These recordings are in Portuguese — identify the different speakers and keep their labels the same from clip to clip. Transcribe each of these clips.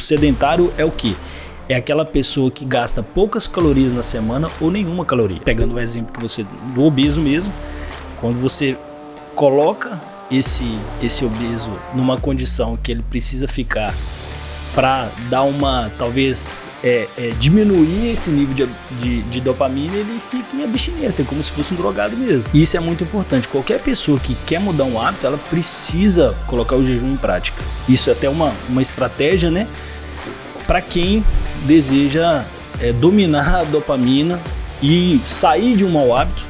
Speaker 1: sedentário é o quê? É aquela pessoa que gasta poucas calorias na semana ou nenhuma caloria. Pegando o exemplo do obeso mesmo, quando você coloca esse obeso numa condição que ele precisa ficar para dar uma, talvez, diminuir esse nível de dopamina, ele fica em abstinência, como se fosse um drogado mesmo. E isso é muito importante. Qualquer pessoa que quer mudar um hábito, ela precisa colocar o jejum em prática. Isso é até uma estratégia, né, para quem deseja dominar a dopamina e sair de um mau hábito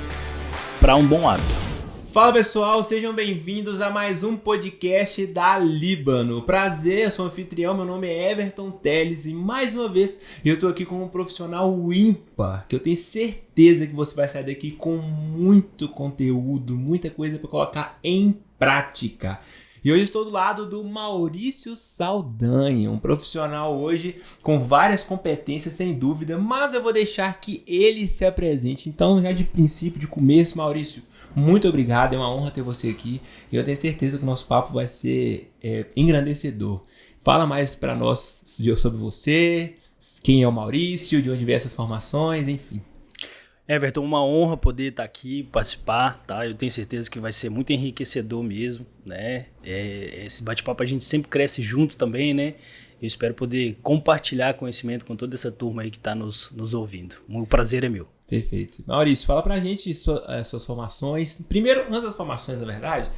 Speaker 1: para um bom hábito.
Speaker 2: Fala pessoal, sejam bem-vindos a mais um podcast da Líbano. Prazer, eu sou o anfitrião, meu nome é Everton Teles e mais uma vez eu tô aqui com um profissional ímpar, que eu tenho certeza que você vai sair daqui com muito conteúdo, muita coisa para colocar em prática. E hoje estou do lado do Maurício Saldanha, um profissional hoje com várias competências sem dúvida, mas eu vou deixar que ele se apresente. Então, já de princípio, de começo, Maurício, muito obrigado, é uma honra ter você aqui e eu tenho certeza que o nosso papo vai ser engrandecedor. Fala mais para nós sobre você, quem é o Maurício, de onde vem essas formações, enfim.
Speaker 1: Everton, uma honra poder estar aqui, participar, tá? Eu tenho certeza que vai ser muito enriquecedor mesmo, né? Esse bate-papo a gente sempre cresce junto também, né? Eu espero poder compartilhar conhecimento com toda essa turma aí que está nos ouvindo. O prazer é meu.
Speaker 2: Perfeito. Maurício, fala pra gente suas formações. Primeiro, antes das formações, na verdade,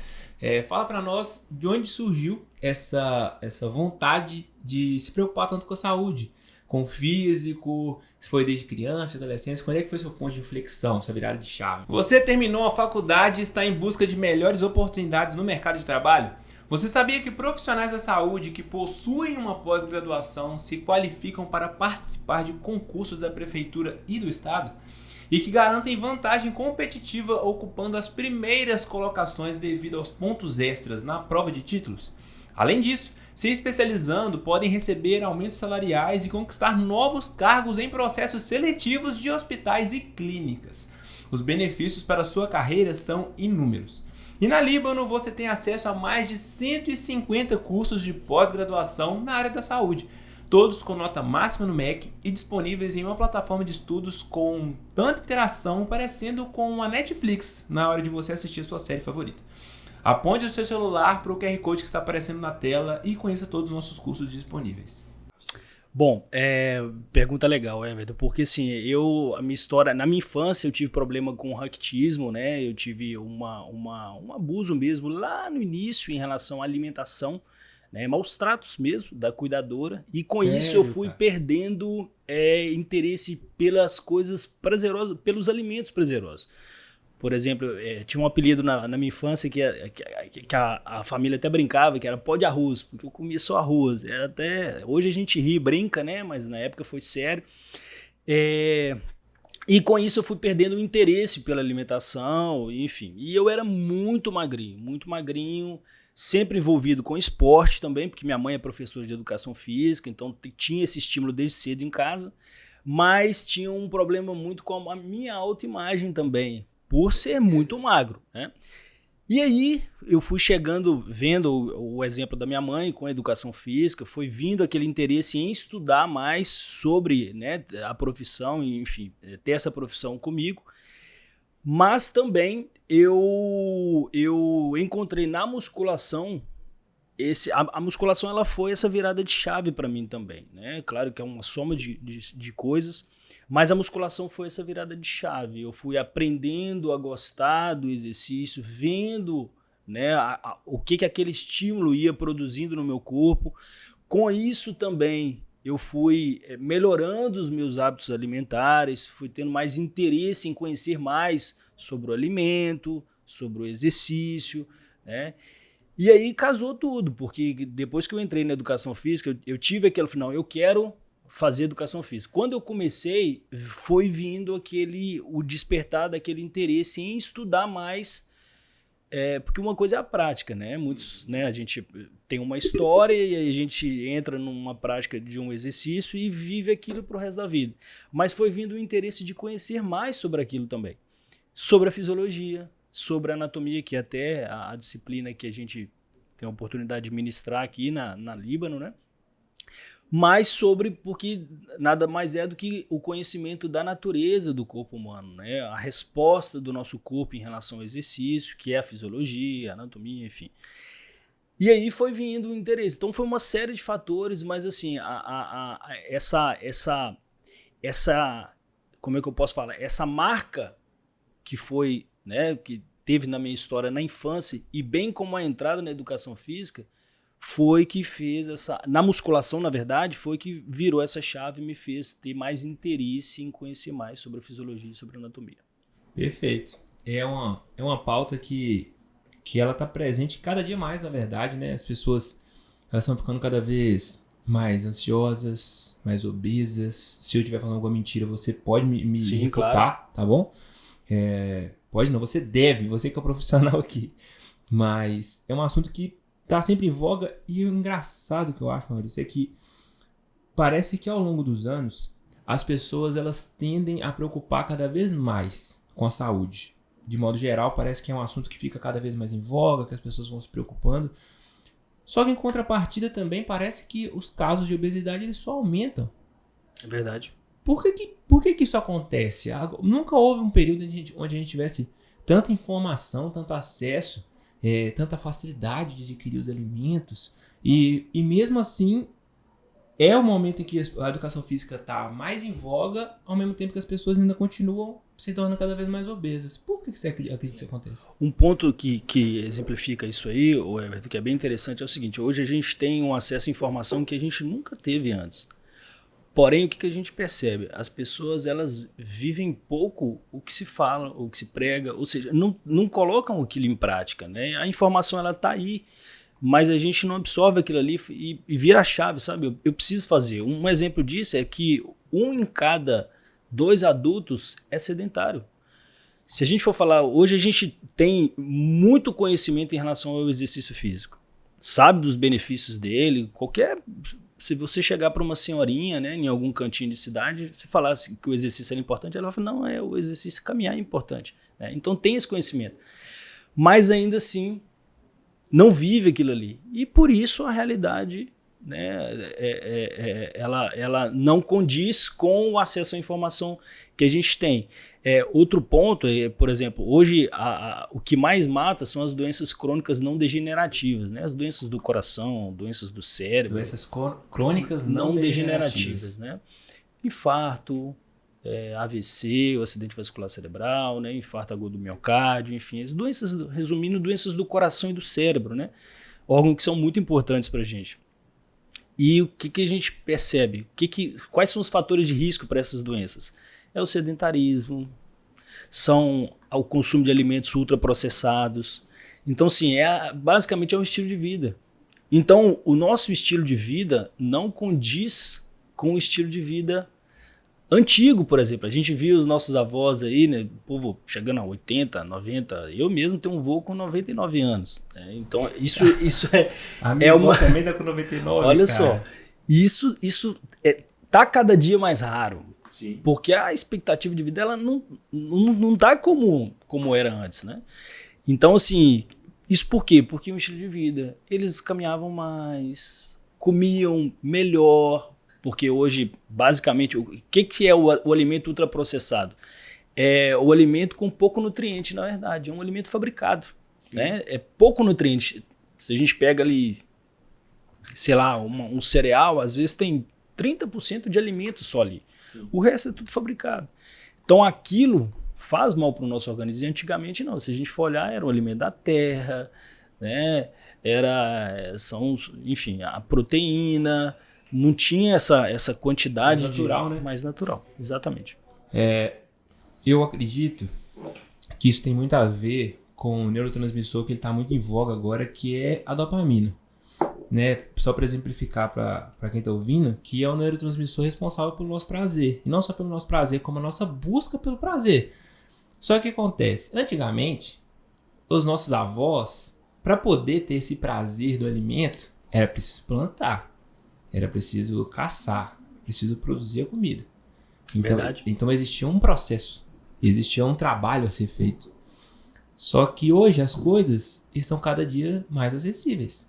Speaker 2: fala pra nós de onde surgiu essa vontade de se preocupar tanto com a saúde, com o físico, se foi desde criança, adolescência, quando é que foi seu ponto de inflexão, sua virada de chave? Você terminou a faculdade e está em busca de melhores oportunidades no mercado de trabalho? Você sabia que profissionais da saúde que possuem uma pós-graduação se qualificam para participar de concursos da prefeitura e do estado? E que garantem vantagem competitiva ocupando as primeiras colocações devido aos pontos extras na prova de títulos? Além disso, se especializando, podem receber aumentos salariais e conquistar novos cargos em processos seletivos de hospitais e clínicas. Os benefícios para a sua carreira são inúmeros. E na Líbano você tem acesso a mais de 150 cursos de pós-graduação na área da saúde, todos com nota máxima no MEC e disponíveis em uma plataforma de estudos com tanta interação parecendo com a Netflix na hora de você assistir a sua série favorita. Aponte o seu celular para o QR Code que está aparecendo na tela e conheça todos os nossos cursos disponíveis.
Speaker 1: Bom, pergunta legal, Everton, porque assim, a minha história, na minha infância eu tive problema com raquitismo, né? Eu tive um abuso mesmo lá no início em relação à alimentação, né? Maus tratos mesmo da cuidadora, e com
Speaker 2: Sério,
Speaker 1: isso eu fui
Speaker 2: cara?
Speaker 1: perdendo interesse pelas coisas prazerosas, pelos alimentos prazerosos. Por exemplo, tinha um apelido na minha infância que a família até brincava, que era pó de arroz, porque eu comia só arroz. Hoje a gente ri, brinca, né? Mas na época foi sério. E com isso eu fui perdendo o interesse pela alimentação, enfim. E eu era muito magrinho, sempre envolvido com esporte também, porque minha mãe é professora de educação física, então tinha esse estímulo desde cedo em casa. Mas tinha um problema muito com a minha autoimagem também, por ser muito magro, né? E aí eu fui chegando, vendo o exemplo da minha mãe com a educação física, foi vindo aquele interesse em estudar mais sobre, né, a profissão, enfim, ter essa profissão comigo. Mas também eu encontrei na musculação, a musculação ela foi essa virada de chave para mim também, né? Claro que é uma soma de coisas, mas a musculação foi essa virada de chave. Eu fui aprendendo a gostar do exercício, vendo, né, o que aquele estímulo ia produzindo no meu corpo. Com isso também eu fui melhorando os meus hábitos alimentares, fui tendo mais interesse em conhecer mais sobre o alimento, sobre o exercício, né? E aí casou tudo, porque depois que eu entrei na educação física, eu tive aquele final, eu quero fazer educação física. Quando eu comecei, foi vindo o despertar daquele interesse em estudar mais, porque uma coisa é a prática, né? Muitos, né, a gente tem uma história e aí a gente entra numa prática de um exercício e vive aquilo pro resto da vida. Mas foi vindo o interesse de conhecer mais sobre aquilo também. Sobre a fisiologia, sobre a anatomia, que é até a disciplina que a gente tem a oportunidade de ministrar aqui na Líbano, né? mas porque nada mais é do que o conhecimento da natureza do corpo humano, né? A resposta do nosso corpo em relação ao exercício, que é a fisiologia, a anatomia, enfim. E aí foi vindo o interesse. Então foi uma série de fatores, mas assim, essa, como é que eu posso falar? Essa marca que foi, né, que teve na minha história na infância, e bem como a entrada na educação física, foi que fez na musculação, na verdade, foi que virou essa chave e me fez ter mais interesse em conhecer mais sobre a fisiologia e sobre a anatomia.
Speaker 2: Perfeito. É uma pauta que ela está presente cada dia mais, na verdade, né? As pessoas, elas estão ficando cada vez mais ansiosas, mais obesas. Se eu estiver falando alguma mentira, você pode me
Speaker 1: Sim,
Speaker 2: refutar, claro. Tá bom? Pode não, você deve, você que é o profissional aqui. Mas é um assunto que tá sempre em voga, e o engraçado que eu acho, Maurício, é que parece que ao longo dos anos as pessoas elas tendem a preocupar cada vez mais com a saúde. De modo geral, parece que é um assunto que fica cada vez mais em voga, que as pessoas vão se preocupando. Só que em contrapartida também parece que os casos de obesidade eles só aumentam.
Speaker 1: É verdade.
Speaker 2: Por que isso acontece? Nunca houve um período onde a gente tivesse tanta informação, tanto acesso, tanta facilidade de adquirir os alimentos, e mesmo assim é o momento em que a educação física está mais em voga, ao mesmo tempo que as pessoas ainda continuam se tornando cada vez mais obesas. Por que você acredita que isso acontece?
Speaker 1: Um ponto que exemplifica isso aí, Everton, que é bem interessante, é o seguinte: hoje a gente tem um acesso à informação que a gente nunca teve antes. Porém, o que a gente percebe? As pessoas elas vivem pouco o que se fala, o que se prega, ou seja, não colocam aquilo em prática, né? A informação ela está aí, mas a gente não absorve aquilo ali e vira a chave, sabe? Eu preciso fazer. Um exemplo disso é que 1 em cada 2 adultos é sedentário. Se a gente for falar, hoje a gente tem muito conhecimento em relação ao exercício físico, sabe dos benefícios dele, se você chegar para uma senhorinha, né, em algum cantinho de cidade, se falar que o exercício é importante, ela vai falar, não, o exercício caminhar é importante. Né? Então tem esse conhecimento. Mas ainda assim, não vive aquilo ali. E por isso a realidade, né, ela não condiz com o acesso à informação que a gente tem. Outro ponto, por exemplo, hoje o que mais mata são as doenças crônicas não degenerativas, né? As doenças do coração, doenças do cérebro.
Speaker 2: Doenças crônicas não degenerativas.
Speaker 1: Né? Infarto, AVC, o acidente vascular cerebral, né? Infarto agudo do miocárdio, enfim, as doenças, resumindo, doenças do coração e do cérebro, né? Órgãos que são muito importantes para a gente. E o que a gente percebe? Quais são os fatores de risco para essas doenças? É o sedentarismo, são o consumo de alimentos ultraprocessados. Então, sim, basicamente é um estilo de vida. Então, o nosso estilo de vida não condiz com o estilo de vida antigo, por exemplo. A gente viu os nossos avós aí, né, o povo chegando a 80, 90. Eu mesmo tenho um vô com 99 anos. Né? Então, isso é...
Speaker 2: A minha avó também tá com 99,
Speaker 1: Olha
Speaker 2: cara.
Speaker 1: só, isso tá cada dia mais raro.
Speaker 2: Sim.
Speaker 1: Porque a expectativa de vida ela não tá como era antes, né? Então, assim, isso por quê? Porque o estilo de vida, eles caminhavam mais, comiam melhor, porque hoje, basicamente, o que é o alimento ultraprocessado? É o alimento com pouco nutriente, na verdade, é um alimento fabricado, né? É pouco nutriente. Se a gente pega ali, sei lá, um cereal, às vezes tem 30% de alimento só ali. Sim. O resto é tudo fabricado. Então aquilo faz mal para o nosso organismo. E antigamente não. Se a gente for olhar, era o alimento da terra, né? Enfim, a proteína. Não tinha essa quantidade
Speaker 2: mais natural, né?
Speaker 1: Mais natural, exatamente.
Speaker 2: Eu acredito que isso tem muito a ver com o neurotransmissor que ele está muito em voga agora, que é a dopamina. Né? Só para exemplificar para quem está ouvindo, que é o neurotransmissor responsável pelo nosso prazer. E não só pelo nosso prazer, como a nossa busca pelo prazer. Só que o que acontece? Antigamente, os nossos avós, para poder ter esse prazer do alimento, era preciso plantar, era preciso caçar, preciso produzir a comida. Então existia um processo, existia um trabalho a ser feito. Só que hoje as coisas estão cada dia mais acessíveis.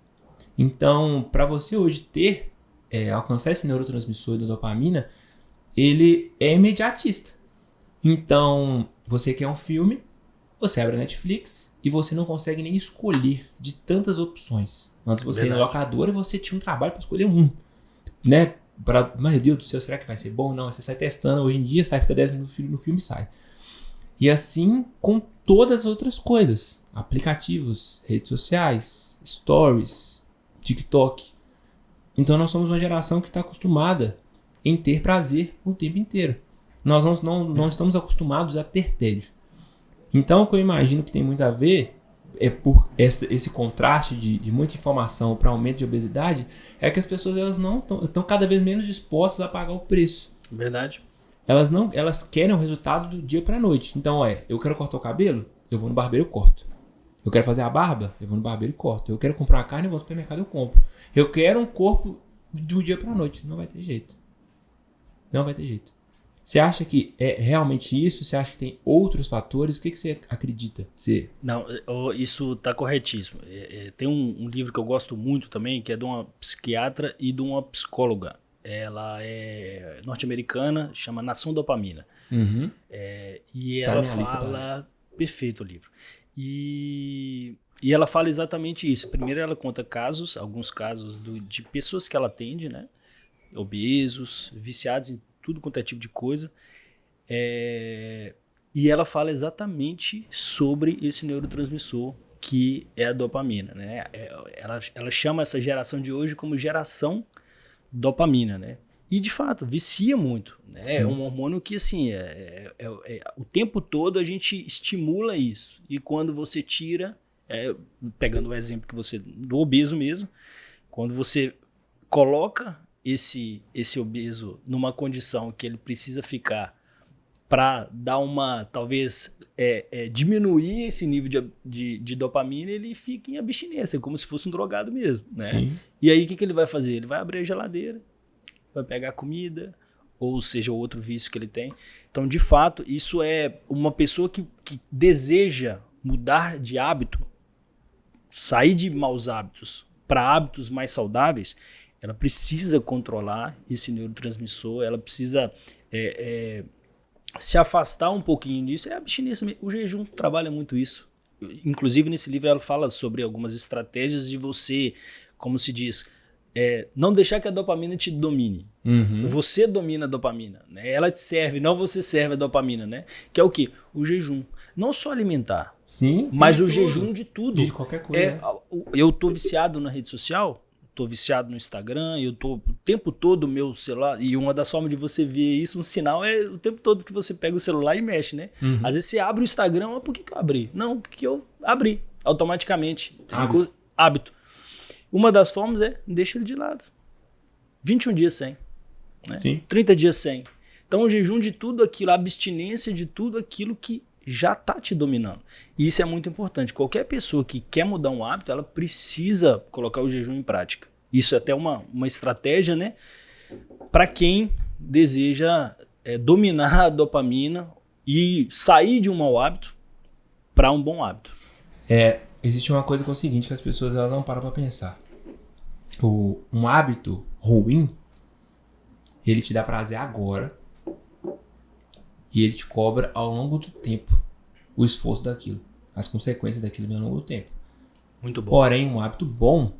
Speaker 2: Então, para você hoje ter alcançar esse neurotransmissor da dopamina, ele é imediatista. Então, você quer um filme, você abre a Netflix e você não consegue nem escolher de tantas opções. Antes você ia na locadora e você tinha um trabalho para escolher um, né? Meu Deus do céu, será que vai ser bom? Não, você sai testando. Hoje em dia, fica 10 minutos no filme e sai. E assim com todas as outras coisas. Aplicativos, redes sociais, stories, TikTok. Então nós somos uma geração que está acostumada em ter prazer o tempo inteiro. Nós não estamos acostumados a ter tédio. Então o que eu imagino que tem muito a ver é por esse contraste de muita informação para aumento de obesidade, é que as pessoas elas não estão cada vez menos dispostas a pagar o preço.
Speaker 1: Verdade.
Speaker 2: Elas querem o resultado do dia para a noite. Então eu quero cortar o cabelo, eu vou no barbeiro e corto. Eu quero fazer a barba, eu vou no barbeiro e corto. Eu quero comprar uma carne, eu vou no supermercado e eu compro. Eu quero um corpo de um dia para a noite. Não vai ter jeito. Não vai ter jeito. Você acha que é realmente isso? Você acha que tem outros fatores? O que você acredita?
Speaker 1: Não, isso está corretíssimo. Tem um livro que eu gosto muito também, que é de uma psiquiatra e de uma psicóloga. Ela é norte-americana, chama Nação Dopamina.
Speaker 2: Uhum.
Speaker 1: E ela fala... Perfeito o livro. E ela fala exatamente isso. Primeiro ela conta alguns casos de pessoas que ela atende, né? Obesos, viciados em tudo quanto é tipo de coisa. E ela fala exatamente sobre esse neurotransmissor que é a dopamina, né? Ela chama essa geração de hoje como geração dopamina, né? E de fato, vicia muito, né? É um hormônio que assim, o tempo todo a gente estimula isso. E quando você tira, pegando o exemplo do obeso mesmo, quando você coloca esse obeso numa condição que ele precisa ficar para dar talvez diminuir esse nível de dopamina, ele fica em abstinência, como se fosse um drogado mesmo, né? Sim. E aí o que ele vai fazer? Ele vai abrir a geladeira, vai pegar comida, ou seja, outro vício que ele tem. Então, de fato, isso é uma pessoa que deseja mudar de hábito, sair de maus hábitos para hábitos mais saudáveis. Ela precisa controlar esse neurotransmissor, ela precisa se afastar um pouquinho disso. É a abstinência. O jejum trabalha muito isso. Inclusive, nesse livro, ela fala sobre algumas estratégias de você, como se diz, não deixar que a dopamina te domine. Uhum. Você domina a dopamina, né? Ela te serve, não você serve a dopamina, né? Que é o quê? O jejum. Não só alimentar,
Speaker 2: sim,
Speaker 1: mas o jejum de tudo.
Speaker 2: De qualquer coisa.
Speaker 1: Eu tô viciado na rede social, tô viciado no Instagram, eu tô o tempo todo no meu celular, e uma das formas de você ver isso, um sinal é o tempo todo que você pega o celular e mexe, né? Uhum. Às vezes você abre o Instagram, por que eu abri? Não, porque eu abri automaticamente. Hábito. Uma das formas deixa ele de lado. 21 dias sem. Né?
Speaker 2: Sim.
Speaker 1: 30 dias sem. Então o jejum de tudo aquilo, a abstinência de tudo aquilo que já está te dominando. E isso é muito importante. Qualquer pessoa que quer mudar um hábito, ela precisa colocar o jejum em prática. Isso é até uma estratégia, né? Para quem deseja dominar a dopamina e sair de um mau hábito para um bom hábito.
Speaker 2: Existe uma coisa que é o seguinte, que as pessoas elas não param para pensar. Um hábito ruim, ele te dá prazer agora e ele te cobra ao longo do tempo o esforço daquilo, as consequências daquilo ao longo do tempo.
Speaker 1: Muito bom.
Speaker 2: Porém, um hábito bom,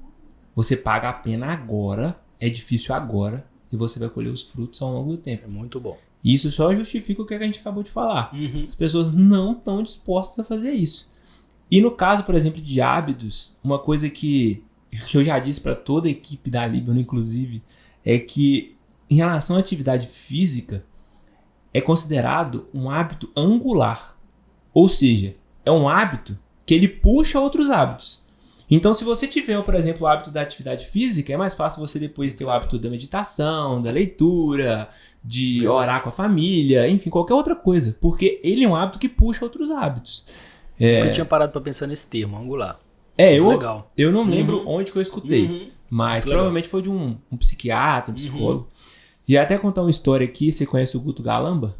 Speaker 2: você paga a pena agora, é difícil agora e você vai colher os frutos ao longo do tempo.
Speaker 1: É muito bom.
Speaker 2: E isso só justifica o que a gente acabou de falar.
Speaker 1: Uhum.
Speaker 2: As pessoas não estão dispostas a fazer isso. E no caso, por exemplo, de hábitos, uma coisa que eu já disse para toda a equipe da Líbano, inclusive, é que em relação à atividade física, é considerado um hábito angular. Ou seja, é um hábito que ele puxa outros hábitos. Então, se você tiver, por exemplo, o hábito da atividade física, é mais fácil você depois ter o hábito da meditação, da leitura, de orar com a família, enfim, qualquer outra coisa. Porque ele é um hábito que puxa outros hábitos.
Speaker 1: Eu tinha parado para pensar nesse termo, angular.
Speaker 2: Legal. Eu não lembro onde que eu escutei, mas
Speaker 1: legal.
Speaker 2: Provavelmente foi de um psiquiatra, um psicólogo. E até contar uma história aqui, você conhece o Guto Galamba?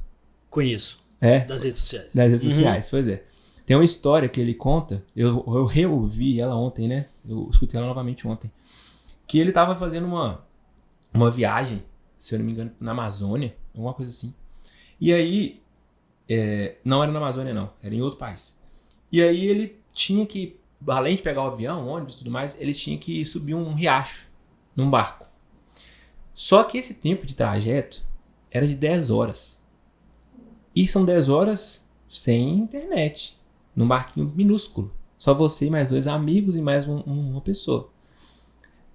Speaker 1: Conheço. Das redes sociais.
Speaker 2: Das redes sociais, pois é. Tem uma história que ele conta, eu reouvi ela ontem, né? Eu escutei ela novamente ontem. Que ele tava fazendo uma viagem, se eu não me engano, na Amazônia, alguma coisa assim. E aí, não era na Amazônia não, era em outro país. E aí ele tinha que, além de pegar o avião, ônibus e tudo mais, ele tinha que subir um riacho num barco. Só que esse tempo de trajeto era de 10 horas. E são 10 horas sem internet, num barquinho minúsculo. Só você e mais 2 amigos e mais uma pessoa.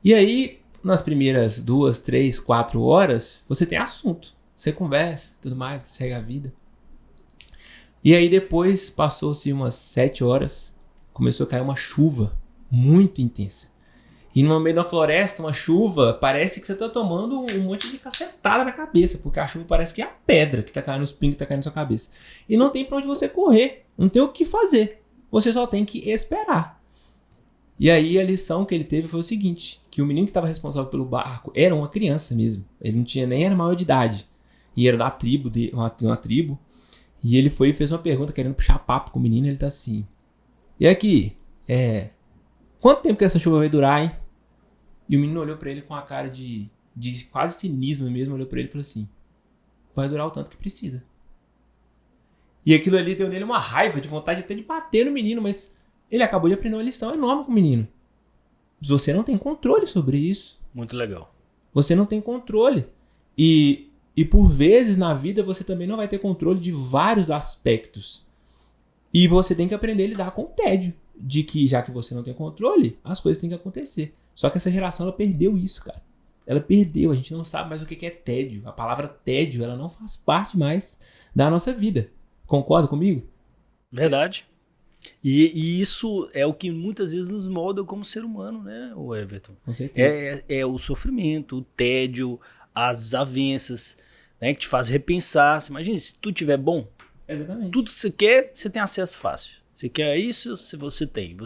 Speaker 2: E aí, nas primeiras 2, 3, 4 horas, você tem assunto. Você conversa, tudo mais, segue a vida. E aí depois, passou-se umas 7 horas, começou a cair uma chuva muito intensa. E no meio da floresta, uma chuva, parece que você tá tomando um monte de cacetada na cabeça, porque a chuva parece que é a pedra que tá caindo, os pingos que tá caindo na sua cabeça. E não tem pra onde você correr, não tem o que fazer. Você só tem que esperar. E aí a lição que ele teve foi o seguinte, que o menino que estava responsável pelo barco era uma criança mesmo. Ele não tinha nem era maior de idade. E era da tribo, uma tribo. E ele foi e fez uma pergunta querendo puxar papo com o menino, ele tá assim: e aqui, quanto tempo que essa chuva vai durar, hein? E o menino olhou pra ele com a cara de quase cinismo mesmo, olhou pra ele e falou assim: vai durar o tanto que precisa. E aquilo ali deu nele uma raiva, de vontade até de bater no menino, mas ele acabou de aprender uma lição enorme com o menino. Você não tem controle sobre isso.
Speaker 1: Muito legal.
Speaker 2: Você não tem controle. E por vezes na vida você também não vai ter controle de vários aspectos. E você tem que aprender a lidar com o tédio. De que, já que você não tem controle, as coisas têm que acontecer. Só que essa geração, ela perdeu isso, cara. Ela perdeu. A gente não sabe mais o que é tédio. A palavra tédio, ela não faz parte mais da nossa vida. Concorda comigo?
Speaker 1: Verdade. E isso é o que muitas vezes nos molda como ser humano, né, o Everton?
Speaker 2: Com certeza.
Speaker 1: É o sofrimento, o tédio, as desavenças, né, que te faz repensar. Você imagina, se tudo estiver bom,
Speaker 2: Exatamente.
Speaker 1: tudo que você quer, você tem acesso fácil. Você quer isso, você tem.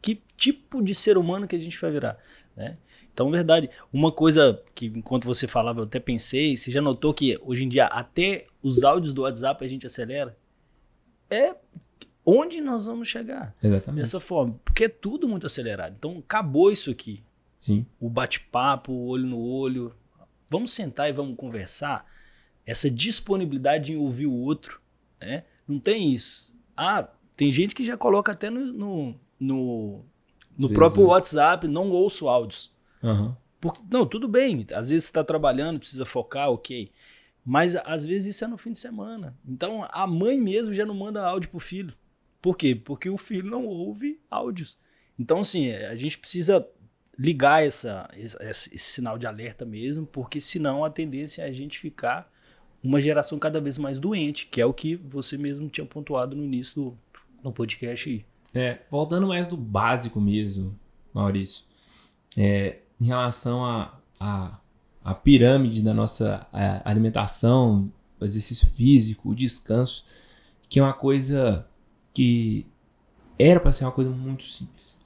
Speaker 1: Que tipo de ser humano que a gente vai virar, né? Então, verdade, uma coisa que enquanto você falava eu até pensei, você já notou que hoje em dia até os áudios do WhatsApp a gente acelera? É onde nós vamos chegar.
Speaker 2: Exatamente.
Speaker 1: Dessa forma, porque é tudo muito acelerado. Então, acabou isso aqui.
Speaker 2: Sim.
Speaker 1: O bate-papo, o olho no olho. Vamos sentar e vamos conversar. Essa disponibilidade em ouvir o outro, né? Não tem isso. Tem gente que já coloca até no próprio WhatsApp, não ouço áudios.
Speaker 2: Uhum.
Speaker 1: Não, tudo bem. Às vezes você está trabalhando, precisa focar, ok. Mas às vezes isso é no fim de semana. Então a mãe mesmo já não manda áudio pro filho. Por quê? Porque o filho não ouve áudios. Então, assim, a gente precisa ligar esse sinal de alerta mesmo, porque senão a tendência é a gente ficar uma geração cada vez mais doente, que é o que você mesmo tinha pontuado no início do podcast aí.
Speaker 2: Voltando mais do básico mesmo, Maurício, em relação à pirâmide da nossa alimentação, o exercício físico, o descanso, que é uma coisa que era para ser uma coisa muito simples.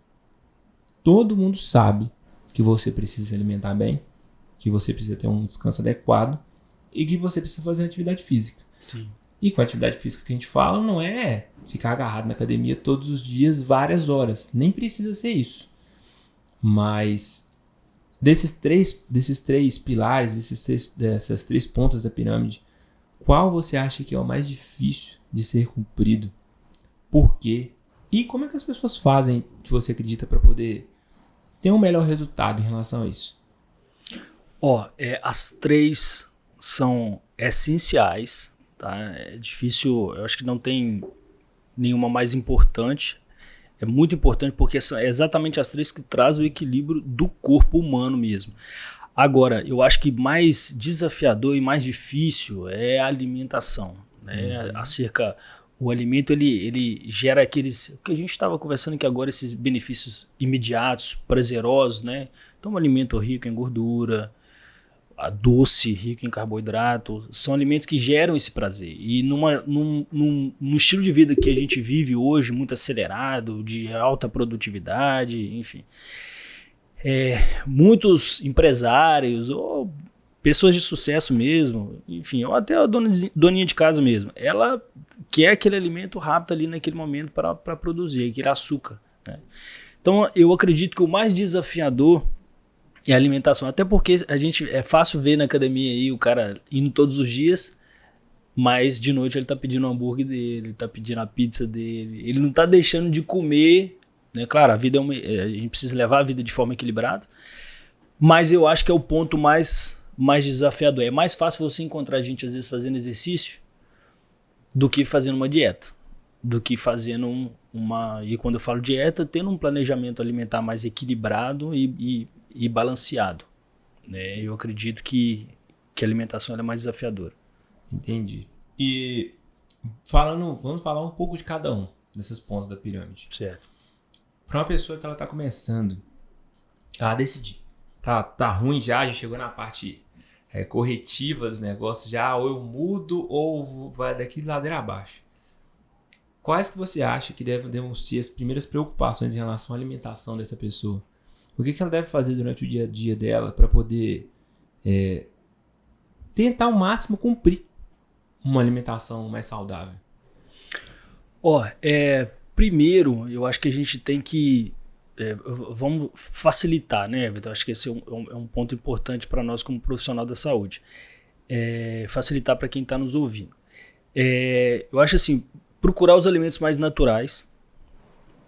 Speaker 2: Todo mundo sabe que você precisa se alimentar bem, que você precisa ter um descanso adequado e que você precisa fazer atividade física.
Speaker 1: Sim.
Speaker 2: E com a atividade física que a gente fala não é ficar agarrado na academia todos os dias, várias horas. Nem precisa ser isso. Mas desses três pilares, dessas 3 pontas da pirâmide, qual você acha que é o mais difícil de ser cumprido? Por quê? E como é que as pessoas fazem, que você acredita, para poder ter um melhor resultado em relação a isso?
Speaker 1: As 3 são essenciais, tá? É difícil, eu acho que não tem nenhuma mais importante. É muito importante porque são exatamente as 3 que trazem o equilíbrio do corpo humano mesmo. Agora, eu acho que mais desafiador e mais difícil é a alimentação, né? O alimento ele gera aqueles, o que a gente estava conversando aqui agora, esses benefícios imediatos, prazerosos, né? Então, um alimento rico em gordura, doce, rico em carboidrato, são alimentos que geram esse prazer. E num estilo de vida que a gente vive hoje, muito acelerado, de alta produtividade, enfim, muitos empresários ou pessoas de sucesso mesmo, enfim, ou até a doninha de casa mesmo, ela quer aquele alimento rápido ali naquele momento para produzir, aquele açúcar, né? Então eu acredito que o mais desafiador E a alimentação, até porque é fácil ver na academia aí o cara indo todos os dias, mas de noite ele tá pedindo o hambúrguer dele, ele tá pedindo a pizza dele, ele não tá deixando de comer, né? Claro, a gente precisa levar a vida de forma equilibrada, mas eu acho que é o ponto mais desafiador. É mais fácil você encontrar gente às vezes fazendo exercício do que fazendo uma dieta, do que fazendo e quando eu falo dieta, tendo um planejamento alimentar mais equilibrado e balanceado, né? Eu acredito que a alimentação é mais desafiadora.
Speaker 2: Entendi. E vamos falar um pouco de cada um desses pontos da pirâmide.
Speaker 1: Certo.
Speaker 2: Para uma pessoa que ela tá começando a decidir, tá ruim já, a gente chegou na parte corretiva dos negócios já, ou eu mudo ou vai daqui de ladeira abaixo. Quais que você acha que devem ser as primeiras preocupações em relação à alimentação dessa pessoa? O que ela deve fazer durante o dia a dia dela para poder tentar ao máximo cumprir uma alimentação mais saudável?
Speaker 1: Primeiro, eu acho que a gente tem que vamos facilitar, né, Vitor? Acho que esse é um ponto importante para nós como profissional da saúde. Facilitar para quem está nos ouvindo. Eu acho assim, procurar os alimentos mais naturais,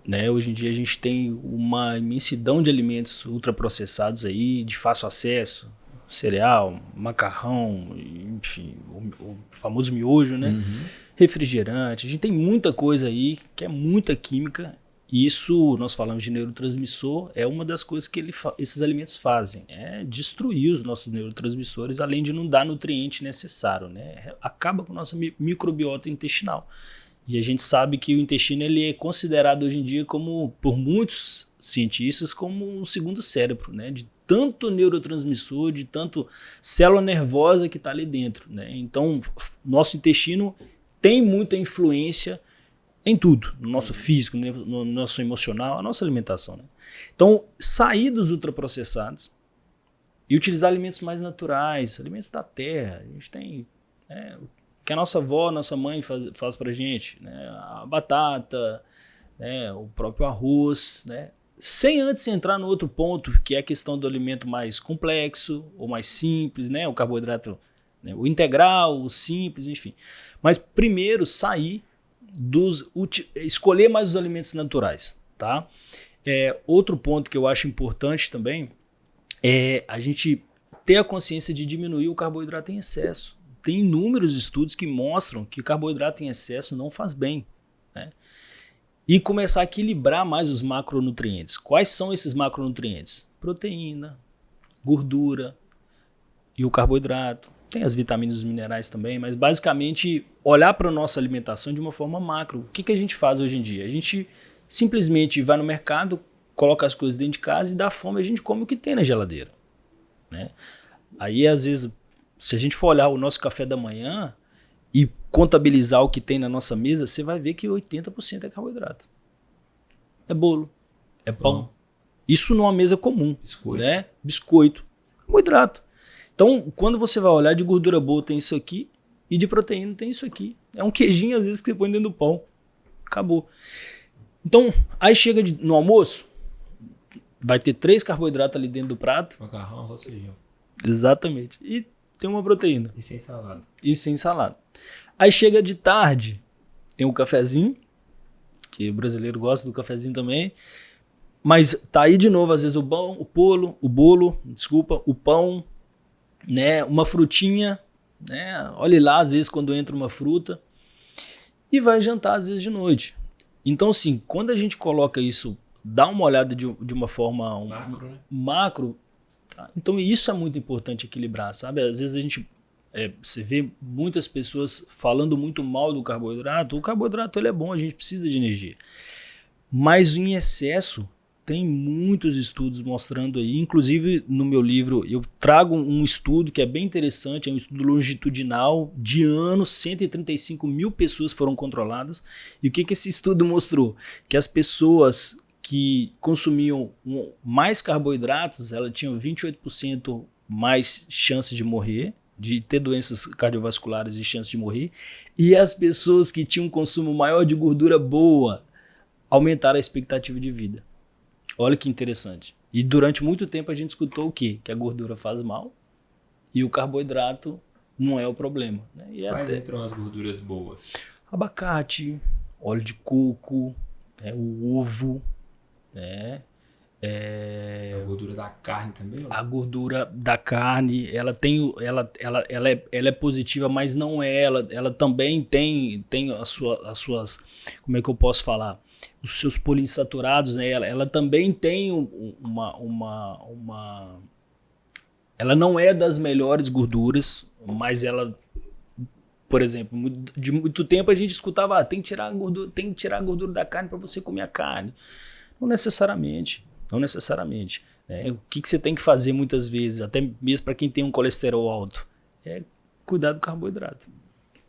Speaker 1: né? Hoje em dia a gente tem uma imensidão de alimentos ultraprocessados aí, de fácil acesso, cereal, macarrão, enfim, o famoso miojo, né?
Speaker 2: Uhum.
Speaker 1: Refrigerante, a gente tem muita coisa aí que é muita química. Isso, nós falamos de neurotransmissor, é uma das coisas que esses alimentos fazem, é destruir os nossos neurotransmissores, além de não dar nutriente necessário, né? Acaba com a nossa microbiota intestinal. E a gente sabe que o intestino ele é considerado hoje em dia como, por muitos cientistas, como um segundo cérebro, né? De tanto neurotransmissor, de tanto célula nervosa que está ali dentro, né? Então, nosso intestino tem muita influência em tudo, no nosso físico, no nosso emocional, a nossa alimentação, né? Então, sair dos ultraprocessados e utilizar alimentos mais naturais, alimentos da terra. A gente tem o que a nossa avó, nossa mãe faz pra gente, né? A batata, né? O próprio arroz, né? Sem antes entrar no outro ponto, que é a questão do alimento mais complexo ou mais simples, né? O carboidrato, né? O integral, o simples, enfim. Mas primeiro sair escolher mais os alimentos naturais, tá? Outro ponto que eu acho importante também é a gente ter a consciência de diminuir o carboidrato em excesso. Tem inúmeros estudos que mostram que carboidrato em excesso não faz bem, né? E começar a equilibrar mais os macronutrientes. Quais são esses macronutrientes? Proteína, gordura e o carboidrato. Tem as vitaminas e os minerais também, mas basicamente olhar para a nossa alimentação de uma forma macro. O que a gente faz hoje em dia? A gente simplesmente vai no mercado, coloca as coisas dentro de casa e dá fome, a gente come o que tem na geladeira, né? Aí, às vezes, se a gente for olhar o nosso café da manhã e contabilizar o que tem na nossa mesa, você vai ver que 80% é carboidrato. É bolo, é pão. Isso numa mesa comum,
Speaker 2: Biscoito.
Speaker 1: né? Biscoito, carboidrato. Então, quando você vai olhar, de gordura boa tem isso aqui e de proteína tem isso aqui. É um queijinho, às vezes, que você põe dentro do pão. Acabou. Então, aí chega no almoço, vai ter 3 carboidratos ali dentro do prato.
Speaker 2: Macarrão, arroz, feijão.
Speaker 1: Exatamente. E tem uma proteína.
Speaker 2: E sem salada.
Speaker 1: E sem salada. Aí chega de tarde, tem um cafezinho, que o brasileiro gosta do cafezinho também. Mas tá aí de novo, às vezes, o bolo, o pão, né, uma frutinha, né, olhe lá, às vezes, quando entra uma fruta, e vai jantar, às vezes, de noite. Então, assim, quando a gente coloca isso, dá uma olhada de uma forma
Speaker 2: Macro, né?
Speaker 1: macro, tá? Então isso é muito importante equilibrar, sabe? Às vezes a gente, você vê muitas pessoas falando muito mal do carboidrato. O carboidrato ele é bom, a gente precisa de energia, mas em excesso. Tem muitos estudos mostrando aí, inclusive no meu livro eu trago um estudo que é bem interessante, é um estudo longitudinal de anos, 135 mil pessoas foram controladas. E o que esse estudo mostrou? Que as pessoas que consumiam mais carboidratos, elas tinham 28% mais chance de morrer, de ter doenças cardiovasculares e chance de morrer, e as pessoas que tinham um consumo maior de gordura boa aumentaram a expectativa de vida. Olha que interessante. E durante muito tempo a gente escutou o quê? Que a gordura faz mal e o carboidrato não é o problema. Né? E
Speaker 2: Quais entram as gorduras boas?
Speaker 1: Abacate, óleo de coco, o ovo, né?
Speaker 2: A gordura da carne também?
Speaker 1: A gordura da carne, ela é positiva, mas não é. Ela também tem as suas, como é que eu posso falar? Os seus poliinsaturados, né? Ela também tem ela não é das melhores gorduras, mas ela, por exemplo, de muito tempo a gente escutava, tem que tirar a gordura da carne para você comer a carne. Não necessariamente. O que você tem que fazer muitas vezes, até mesmo para quem tem um colesterol alto, é cuidar do carboidrato.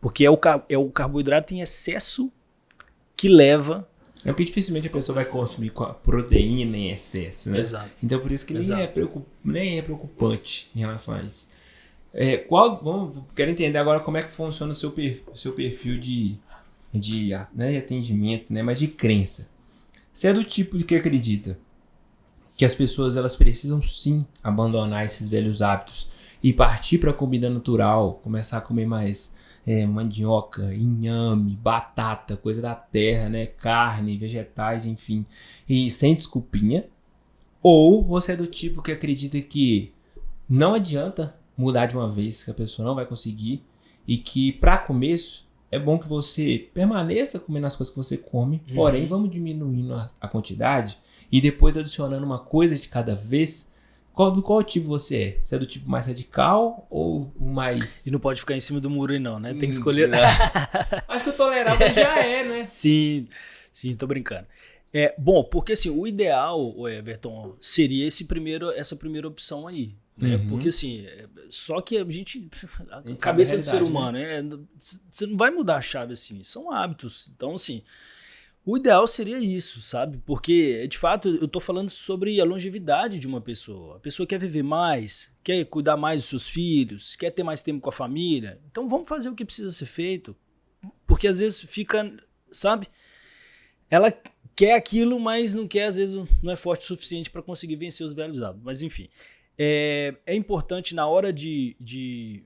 Speaker 1: Porque é o carboidrato em excesso que leva...
Speaker 2: É porque dificilmente a pessoa vai consumir proteína em excesso, né?
Speaker 1: Exato.
Speaker 2: Então por isso que nem é preocupante em relação a isso. Quero entender agora como é que funciona o seu perfil de atendimento, né? Mas de crença. Você é do tipo de que acredita que as pessoas elas precisam sim abandonar esses velhos hábitos e partir para a comida natural, começar a comer mais mandioca, inhame, batata, coisa da terra, né? Carne, vegetais, enfim, e sem desculpinha? Ou você é do tipo que acredita que não adianta mudar de uma vez, que a pessoa não vai conseguir e que para começo é bom que você permaneça comendo as coisas que você come, porém vamos diminuindo a quantidade e depois adicionando uma coisa de cada vez? Do qual tipo você é? Você é do tipo mais radical ou mais...
Speaker 1: E não pode ficar em cima do muro aí não, né? Tem que escolher...
Speaker 2: Acho que o tolerável já é, né?
Speaker 1: Sim, tô brincando. Bom, porque assim, o ideal, Everton, seria essa primeira opção aí. Né? Porque assim, só que a cabeça do ser humano, né? Você não vai mudar a chave assim, são hábitos. Então assim, o ideal seria isso, sabe? Porque de fato eu tô falando sobre a longevidade de uma pessoa. A pessoa quer viver mais, quer cuidar mais dos seus filhos, quer ter mais tempo com a família. Então vamos fazer o que precisa ser feito. Porque às vezes fica, sabe? Ela quer aquilo, mas não quer, às vezes não é forte o suficiente para conseguir vencer os velhos hábitos. Mas enfim, é importante na hora de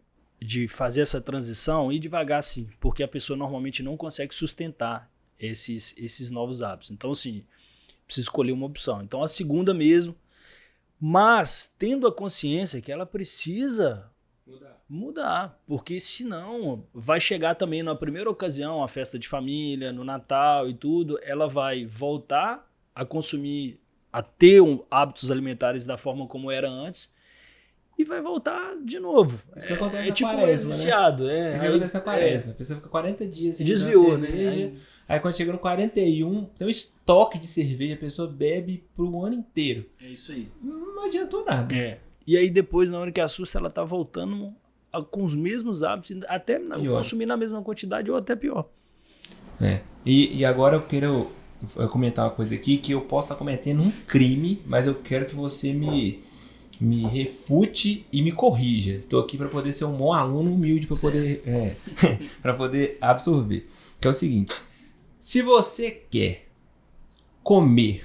Speaker 1: fazer essa transição ir devagar sim, porque a pessoa normalmente não consegue sustentar esses novos hábitos. Então assim, precisa escolher uma opção. Então a segunda mesmo, mas tendo a consciência que ela precisa mudar, porque senão vai chegar também na primeira ocasião, a festa de família, no Natal e tudo, ela vai voltar a consumir, a ter hábitos alimentares da forma como era antes e vai voltar de novo.
Speaker 2: Isso que acontece na
Speaker 1: tipo
Speaker 2: quaresma,
Speaker 1: viciado,
Speaker 2: né? Isso que acontece na quaresma. A pessoa fica 40 dias sem
Speaker 1: desviou,
Speaker 2: cerveja, né? Aí quando chega no 41, tem um estoque de cerveja, a pessoa bebe pro ano inteiro.
Speaker 1: É isso aí.
Speaker 2: Não adiantou nada.
Speaker 1: E aí depois, na hora que assusta, ela tá voltando com os mesmos hábitos, até consumir na mesma quantidade ou até pior.
Speaker 2: E agora eu quero comentar uma coisa aqui, que eu posso estar cometendo um crime, mas eu quero que você me refute e me corrija. Estou aqui para poder ser um bom aluno humilde, para poder para poder absorver. Que é o seguinte: se você quer comer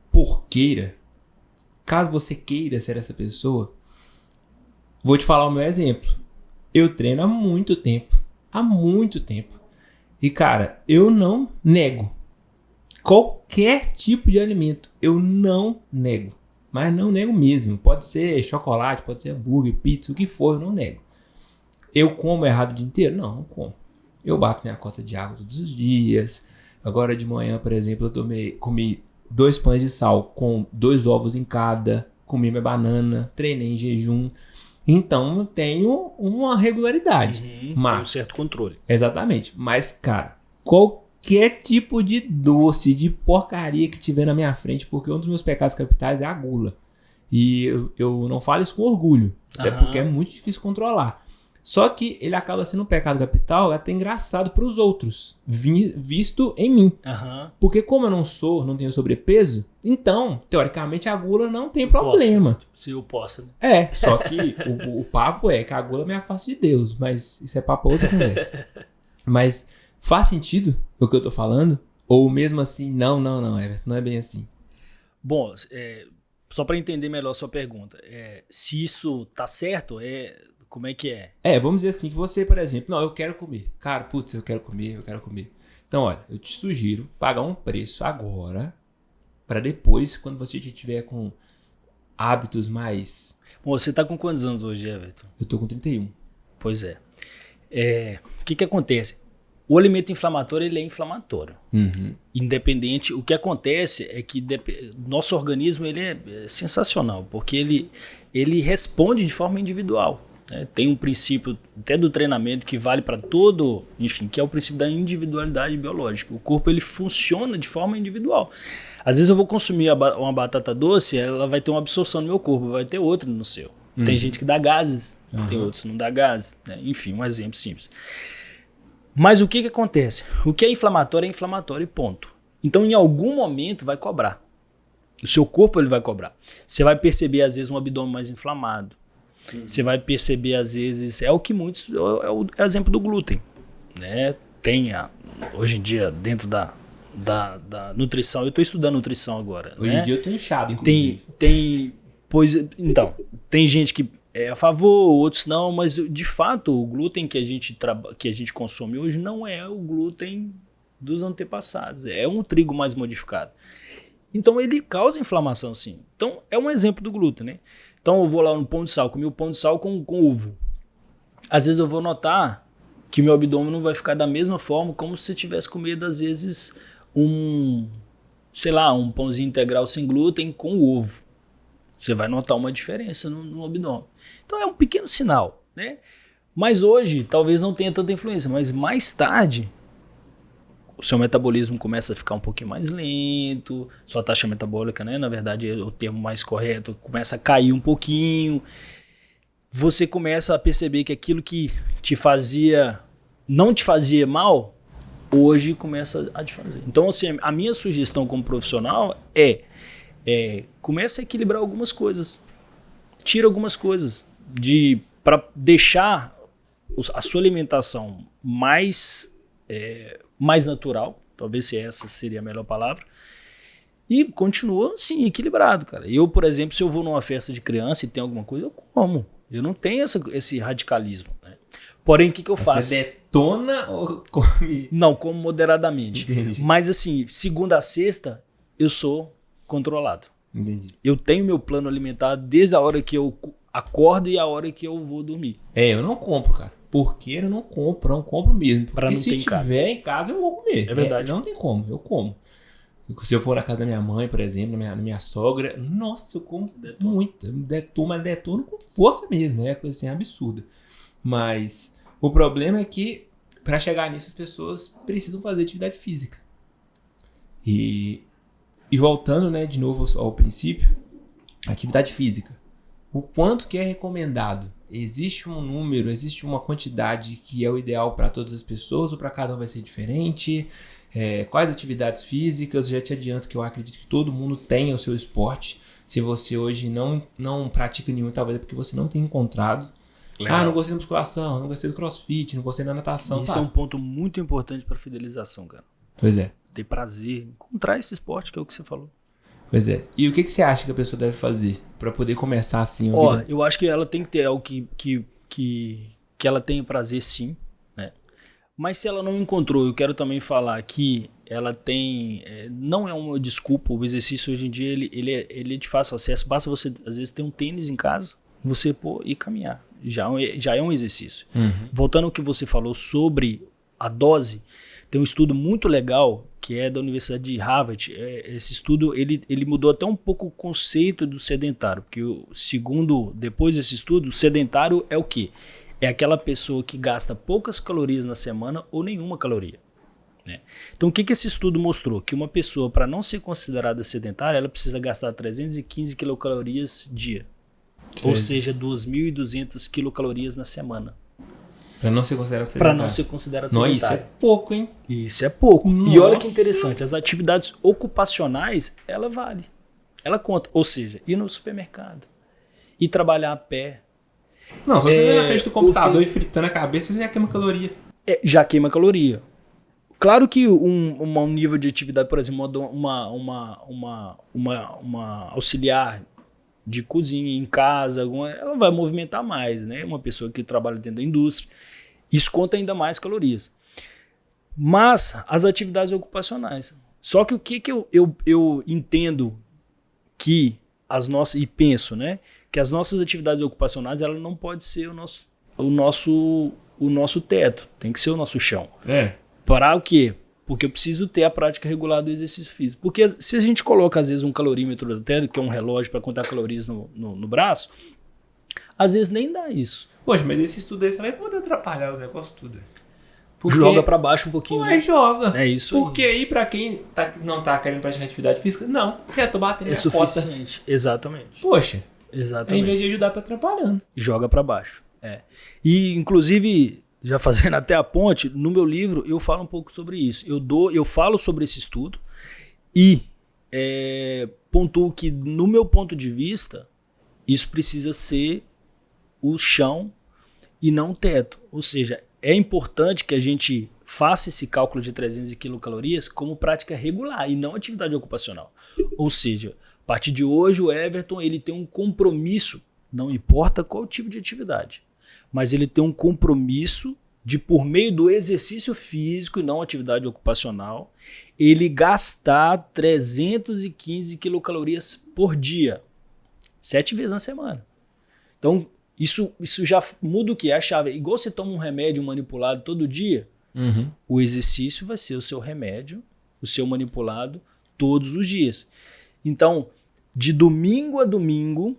Speaker 2: porqueira, caso você queira ser essa pessoa, vou te falar o meu exemplo. Eu treino há muito tempo. E, cara, eu não nego qualquer tipo de alimento. Eu não nego. Mas não nego mesmo. Pode ser chocolate, pode ser hambúrguer, pizza, o que for, eu não nego. Eu como errado o dia inteiro? Não como. Eu bato minha cota de água todos os dias. Agora de manhã, por exemplo, comi 2 pães de sal com 2 ovos em cada. Comi minha banana, treinei em jejum. Então eu tenho uma regularidade. Mas,
Speaker 1: tem um certo controle.
Speaker 2: Exatamente. Mas, cara, qualquer tipo de doce, de porcaria que tiver na minha frente, porque um dos meus pecados capitais é a gula. E eu não falo isso com orgulho, até porque é muito difícil controlar. Só que ele acaba sendo um pecado capital até engraçado para os outros, visto em mim. Porque como eu não tenho sobrepeso, então, teoricamente, a gula não tem problema.
Speaker 1: Se eu posso.
Speaker 2: Só que o papo é que a gula me afasta de Deus, mas isso é papo outra conversa. Mas faz sentido o que eu tô falando? Ou mesmo assim, não, Everton, não é bem assim?
Speaker 1: Bom, só para entender melhor a sua pergunta, se isso tá certo, como é que é?
Speaker 2: Vamos dizer assim, que você, por exemplo, não, eu quero comer. Cara, putz, eu quero comer. Então, olha, eu te sugiro pagar um preço agora, para depois, quando você estiver com hábitos mais...
Speaker 1: Bom, você tá com quantos anos hoje, Everton?
Speaker 2: Eu tô com 31.
Speaker 1: Pois é. O que acontece? O alimento inflamatório, ele é inflamatório. Independente, o que acontece é que nosso organismo ele é sensacional, porque ele responde de forma individual. Né? Tem um princípio até do treinamento que vale para todo, enfim, que é o princípio da individualidade biológica. O corpo ele funciona de forma individual. Às vezes eu vou consumir uma batata doce, ela vai ter uma absorção no meu corpo, vai ter outra no seu. Tem gente que dá gases, tem outros que não dá gases. Né? Enfim, um exemplo simples. Mas o que acontece? O que é inflamatório e ponto. Então, em algum momento, vai cobrar. O seu corpo ele vai cobrar. Você vai perceber, às vezes, um abdômen mais inflamado. Você vai perceber, às vezes, é o exemplo do glúten. Né? Hoje em dia, dentro da nutrição, eu estou estudando nutrição agora.
Speaker 2: Hoje em dia eu estou inchado, inclusive.
Speaker 1: Tem gente que é a favor, outros não, mas de fato o glúten que a gente consome hoje não é o glúten dos antepassados, é um trigo mais modificado. Então ele causa inflamação sim. Então é um exemplo do glúten, né? Então eu vou lá no pão de sal, comi o pão de sal com ovo. Às vezes eu vou notar que meu abdômen não vai ficar da mesma forma como se eu tivesse comido às vezes um pãozinho integral sem glúten com ovo. Você vai notar uma diferença no abdômen. Então é um pequeno sinal, né? Mas hoje talvez não tenha tanta influência, mas mais tarde o seu metabolismo começa a ficar um pouquinho mais lento, sua taxa metabólica, né? Na verdade é o termo mais correto, começa a cair um pouquinho. Você começa a perceber que aquilo que não te fazia mal, hoje começa a te fazer. Então assim, a minha sugestão como profissional começa a equilibrar algumas coisas. Tira algumas coisas para deixar a sua alimentação mais natural, talvez se essa seria a melhor palavra, e continua sim equilibrado, cara. Eu, por exemplo, se eu vou numa festa de criança e tem alguma coisa, eu como. Eu não tenho esse radicalismo, né? Porém, o que eu faço?
Speaker 2: Você detona ou come?
Speaker 1: Não, como moderadamente.
Speaker 2: Entendi.
Speaker 1: Mas assim, segunda a sexta, eu sou controlado.
Speaker 2: Entendi.
Speaker 1: Eu tenho meu plano alimentar desde a hora que eu acordo e a hora que eu vou dormir.
Speaker 2: Eu não compro, cara. Porque eu não compro mesmo. Porque
Speaker 1: não
Speaker 2: se tiver em casa, eu vou comer.
Speaker 1: É verdade.
Speaker 2: Não tem como, eu como. Se eu for na casa da minha mãe, por exemplo, na minha sogra, nossa, eu como muito. Detono com força mesmo. É coisa assim absurda. Mas o problema é que para chegar nisso as pessoas precisam fazer atividade física. E voltando, né, de novo ao princípio, atividade física. O quanto que é recomendado? Existe um número, existe uma quantidade que é o ideal para todas as pessoas ou para cada um vai ser diferente? Quais atividades físicas? Eu já te adianto que eu acredito que todo mundo tenha o seu esporte. Se você hoje não pratica nenhum, talvez é porque você não tem encontrado. Legal. Não gostei da musculação, não gostei do crossfit, não gostei da natação.
Speaker 1: Isso é um ponto muito importante para fidelização, cara.
Speaker 2: Pois é.
Speaker 1: Ter prazer, encontrar esse esporte que é o que você falou.
Speaker 2: Pois é. E o que você acha que a pessoa deve fazer para poder começar assim?
Speaker 1: Eu acho que ela tem que ter algo que ela tenha prazer sim, né? Mas se ela não encontrou, eu quero também falar que ela tem... não é uma desculpa, o exercício hoje em dia ele é de fácil acesso, basta você às vezes ter um tênis em casa, você pôr e caminhar, já é um exercício. Voltando ao que você falou sobre a dose, tem um estudo muito legal que é da Universidade de Harvard. Esse estudo ele mudou até um pouco o conceito do sedentário, porque depois desse estudo, o sedentário é o quê? É aquela pessoa que gasta poucas calorias na semana ou nenhuma caloria. Né? Então o que esse estudo mostrou? Que uma pessoa, para não ser considerada sedentária, ela precisa gastar 315 quilocalorias dia. Ou seja, 2.200 quilocalorias na semana.
Speaker 2: Para não ser considerado sedentário.
Speaker 1: Não,
Speaker 2: isso é pouco, hein?
Speaker 1: Isso é pouco.
Speaker 2: Nossa.
Speaker 1: E olha que interessante, as atividades ocupacionais, ela vale. Ela conta. Ou seja, ir no supermercado, ir trabalhar a pé.
Speaker 2: Não, se você vai na frente do computador e fritando a cabeça, você já queima caloria.
Speaker 1: Já queima caloria. Claro que um nível de atividade, por exemplo, uma auxiliar de cozinha em casa, ela vai movimentar mais, né? Uma pessoa que trabalha dentro da indústria, isso conta ainda mais calorias. Mas as atividades ocupacionais. Só que o que eu entendo que as nossas, e penso, né? Que as nossas atividades ocupacionais, ela não pode ser o nosso teto, tem que ser o nosso chão. Para o quê? Porque eu preciso ter a prática regular do exercício físico. Porque se a gente coloca, às vezes, um calorímetro até, que é um relógio para contar calorias no braço, às vezes nem dá isso.
Speaker 2: Poxa, mas esse estudo aí também pode atrapalhar os negócios tudo.
Speaker 1: Porque joga para baixo um pouquinho.
Speaker 2: Mas joga.
Speaker 1: É isso
Speaker 2: porque aí para quem não tá querendo praticar atividade física, não, tô batendo
Speaker 1: é suficiente. Cota. Exatamente.
Speaker 2: Poxa.
Speaker 1: Exatamente.
Speaker 2: Em vez de ajudar, tá atrapalhando.
Speaker 1: Joga para baixo. E, inclusive, já fazendo até a ponte, no meu livro eu falo um pouco sobre isso. Eu falo sobre esse estudo e pontuo que, no meu ponto de vista, isso precisa ser o chão e não o teto. Ou seja, é importante que a gente faça esse cálculo de 300 quilocalorias como prática regular e não atividade ocupacional. Ou seja, a partir de hoje o Everton ele tem um compromisso, não importa qual tipo de atividade, mas ele tem um compromisso de, por meio do exercício físico e não atividade ocupacional, ele gastar 315 quilocalorias por dia, 7 vezes na semana. Então, isso já muda o que? A chave. Igual você toma um remédio manipulado todo dia, o exercício vai ser o seu remédio, o seu manipulado todos os dias. Então, de domingo a domingo,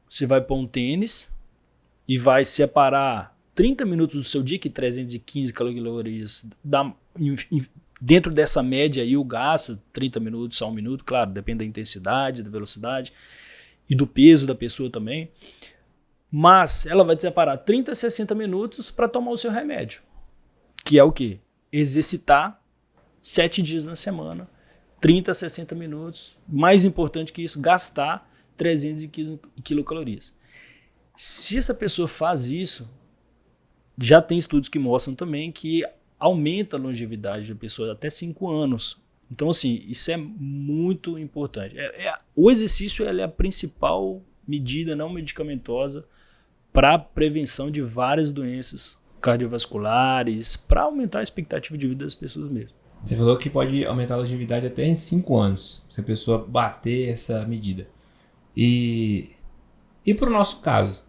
Speaker 1: você vai pôr um tênis e vai separar 30 minutos do seu dia, que 315 calorias dentro dessa média aí, o gasto, 30 minutos a 1 minuto, claro, depende da intensidade, da velocidade e do peso da pessoa também. Mas ela vai separar 30 a 60 minutos para tomar o seu remédio, que é o quê? Exercitar 7 dias na semana, 30 a 60 minutos. Mais importante que isso, gastar 315 quilocalorias. Se essa pessoa faz isso, já tem estudos que mostram também que aumenta a longevidade da pessoa até 5 anos. Então, assim, isso é muito importante. O exercício é a principal medida não medicamentosa para a prevenção de várias doenças cardiovasculares, para aumentar a expectativa de vida das pessoas mesmo.
Speaker 2: Você falou que pode aumentar a longevidade até em 5 anos, se a pessoa bater essa medida. E para o nosso caso,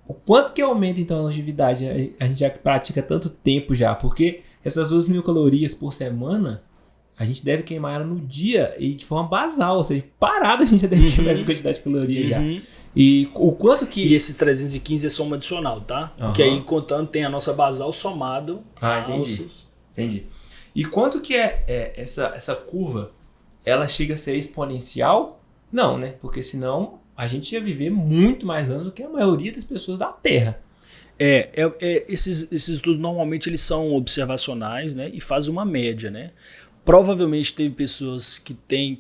Speaker 2: o quanto que aumenta então a longevidade? A gente já pratica tanto tempo já, porque essas 2.000 calorias por semana, a gente deve queimar ela no dia e de forma basal, ou seja, parado a gente já deve queimar essa quantidade de calorias já. E o quanto que...
Speaker 1: E esse 315 é soma adicional, tá? Porque aí, contando, tem a nossa basal somado.
Speaker 2: Entendi. E quanto que essa curva, ela chega a ser exponencial? Não, né? Porque senão a gente ia viver muito mais anos do que a maioria das pessoas da Terra.
Speaker 1: Esses estudos normalmente eles são observacionais, né? E fazem uma média, né? Provavelmente teve pessoas que têm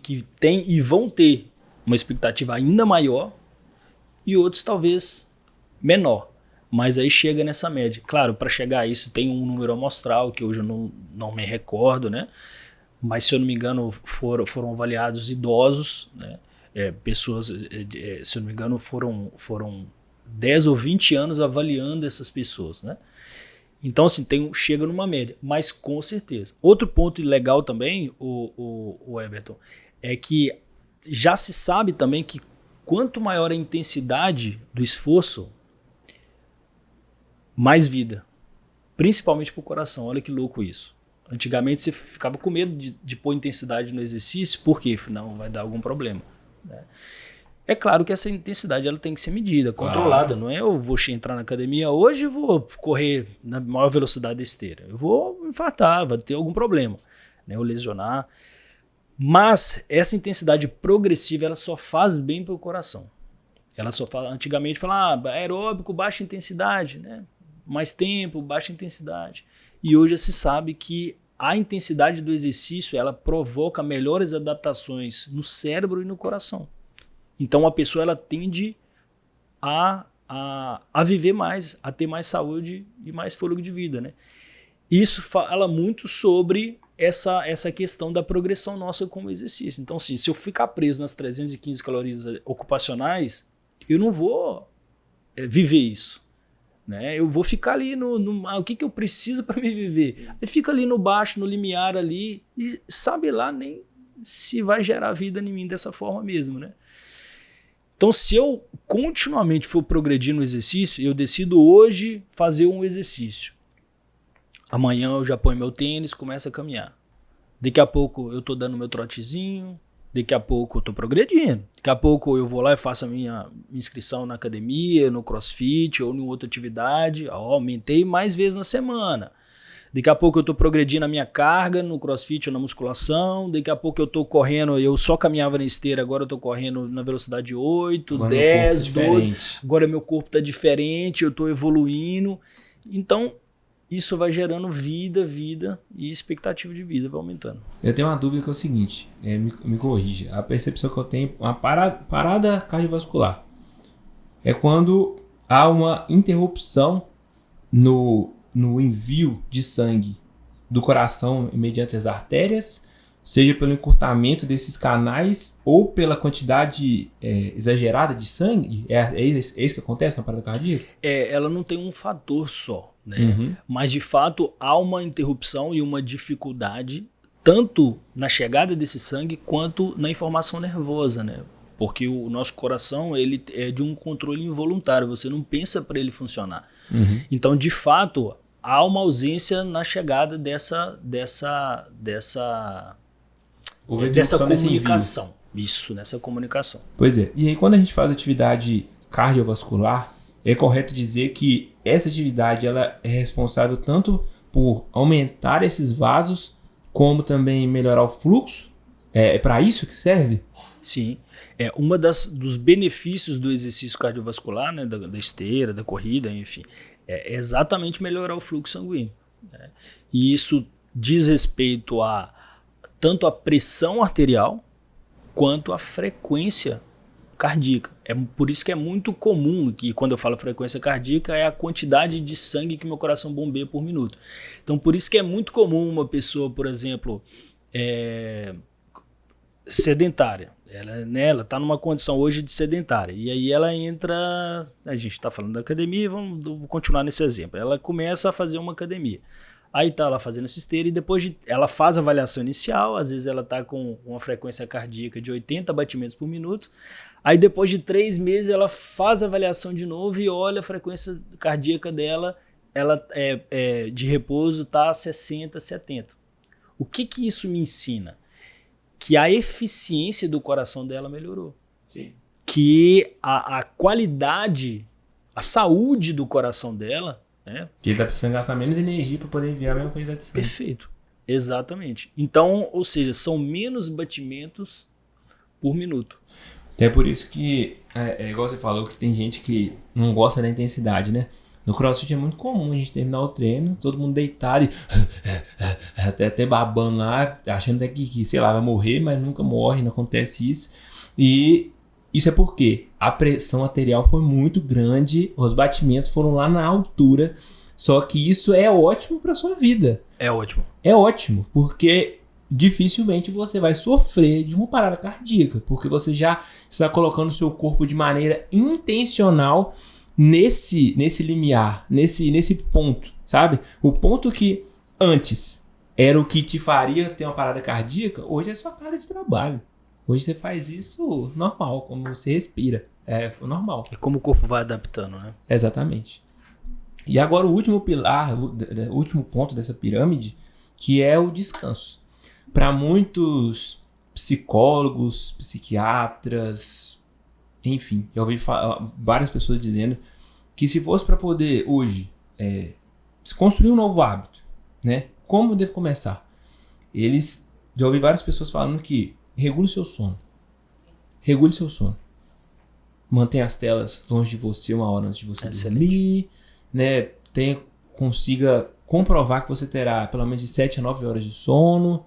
Speaker 1: e vão ter uma expectativa ainda maior e outros talvez menor. Mas aí chega nessa média. Claro, para chegar a isso tem um número amostral que hoje eu não me recordo, né? Mas se eu não me engano foram avaliados idosos, né? Pessoas, se eu não me engano foram 10 ou 20 anos avaliando essas pessoas, né? Então, assim, chega numa média, mas com certeza. Outro ponto legal também, o Everton, é que já se sabe também que quanto maior a intensidade do esforço, mais vida. Principalmente para o coração. Olha que louco isso. Antigamente você ficava com medo de pôr intensidade no exercício, porque não vai dar algum problema, né? É claro que essa intensidade ela tem que ser medida, controlada. Não é eu vou entrar na academia hoje e vou correr na maior velocidade da esteira. Eu vou infartar, vai ter algum problema, né? Ou lesionar. Mas essa intensidade progressiva ela só faz bem para o coração. Ela só fala, antigamente falava aeróbico, baixa intensidade, né? Mais tempo, baixa intensidade. E hoje se sabe que a intensidade do exercício ela provoca melhores adaptações no cérebro e no coração. Então a pessoa ela tende a viver mais, a ter mais saúde e mais fôlego de vida, né? Isso fala muito sobre essa questão da progressão nossa como exercício. Então, assim, se eu ficar preso nas 315 calorias ocupacionais, eu não vou viver isso. Né? Eu vou ficar ali o que eu preciso para me viver? Eu fico ali no baixo, no limiar ali, e sabe lá nem se vai gerar vida em mim dessa forma mesmo, né? Então, se eu continuamente for progredir no exercício, eu decido hoje fazer um exercício. Amanhã eu já ponho meu tênis, começo a caminhar. Daqui a pouco eu tô dando meu trotezinho, daqui a pouco eu tô progredindo. Daqui a pouco eu vou lá e faço a minha inscrição na academia, no CrossFit ou em outra atividade. Aumentei mais vezes na semana. Daqui a pouco eu tô progredindo a minha carga no CrossFit ou na musculação. Daqui a pouco eu tô correndo, eu só caminhava na esteira, agora eu tô correndo na velocidade 8, agora 10, 12. Agora meu corpo tá diferente, eu tô evoluindo. Então, isso vai gerando vida e expectativa de vida vai aumentando.
Speaker 2: Eu tenho uma dúvida que é o seguinte, me corrija. A percepção que eu tenho, uma parada cardiovascular, é quando há uma interrupção no envio de sangue do coração mediante as artérias, seja pelo encurtamento desses canais ou pela quantidade exagerada de sangue. É isso que acontece na parada cardíaca?
Speaker 1: Ela não tem um fator só, né? Uhum. Mas de fato há uma interrupção e uma dificuldade tanto na chegada desse sangue quanto na informação nervosa, né? Porque o nosso coração ele é de um controle involuntário, você não pensa para ele funcionar. Uhum. Então, de fato, há uma ausência na chegada dessa comunicação. Isso, nessa comunicação.
Speaker 2: Pois é. E aí, quando a gente faz atividade cardiovascular, é correto dizer que essa atividade ela é responsável tanto por aumentar esses vasos, como também melhorar o fluxo? É para isso que serve?
Speaker 1: Sim. Uma dos benefícios do exercício cardiovascular, né, da esteira, da corrida, enfim, é exatamente melhorar o fluxo sanguíneo. Né? E isso diz respeito a tanto a pressão arterial quanto a frequência cardíaca. É por isso que é muito comum que quando eu falo frequência cardíaca é a quantidade de sangue que meu coração bombeia por minuto. Então por isso que é muito comum uma pessoa, por exemplo, sedentária. Ela está numa condição hoje de sedentária. E aí ela entra... A gente está falando da academia, vou continuar nesse exemplo. Ela começa a fazer uma academia. Aí está lá fazendo essa esteira e depois ela faz a avaliação inicial. Às vezes ela está com uma frequência cardíaca de 80 batimentos por minuto. Aí depois de 3 meses ela faz a avaliação de novo e olha a frequência cardíaca dela. Ela de repouso está a 60, 70. O que isso me ensina? Que a eficiência do coração dela melhorou.
Speaker 2: Sim.
Speaker 1: Que a qualidade, a saúde do coração dela... Né?
Speaker 2: Que ele está precisando gastar menos energia para poder enviar a mesma quantidade de sangue.
Speaker 1: Perfeito. Exatamente. Então, ou seja, são menos batimentos por minuto.
Speaker 2: Até por isso que, igual você falou, que tem gente que não gosta da intensidade, né? No CrossFit é muito comum a gente terminar o treino, todo mundo deitado e até babando lá, achando até que, sei lá, vai morrer, mas nunca morre, não acontece isso. E isso é porque a pressão arterial foi muito grande, os batimentos foram lá na altura, só que isso é ótimo para sua vida.
Speaker 1: É ótimo.
Speaker 2: É ótimo, porque dificilmente você vai sofrer de uma parada cardíaca, porque você já está colocando o seu corpo de maneira intencional nesse limiar, nesse ponto, sabe? O ponto que antes era o que te faria ter uma parada cardíaca, hoje é sua carga de trabalho. Hoje você faz isso normal, como você respira. É normal.
Speaker 1: E como o corpo vai adaptando, né?
Speaker 2: Exatamente. E agora o último pilar, o último ponto dessa pirâmide, que é o descanso. Para muitos psicólogos, psiquiatras, enfim, já ouvi várias pessoas dizendo que se fosse para poder hoje se construir um novo hábito, né? Como eu devo começar? Já ouvi várias pessoas falando que regule seu sono. Regule seu sono. Mantenha as telas longe de você 1 hora antes de você dormir, né? Consiga comprovar que você terá pelo menos de 7 a 9 horas de sono.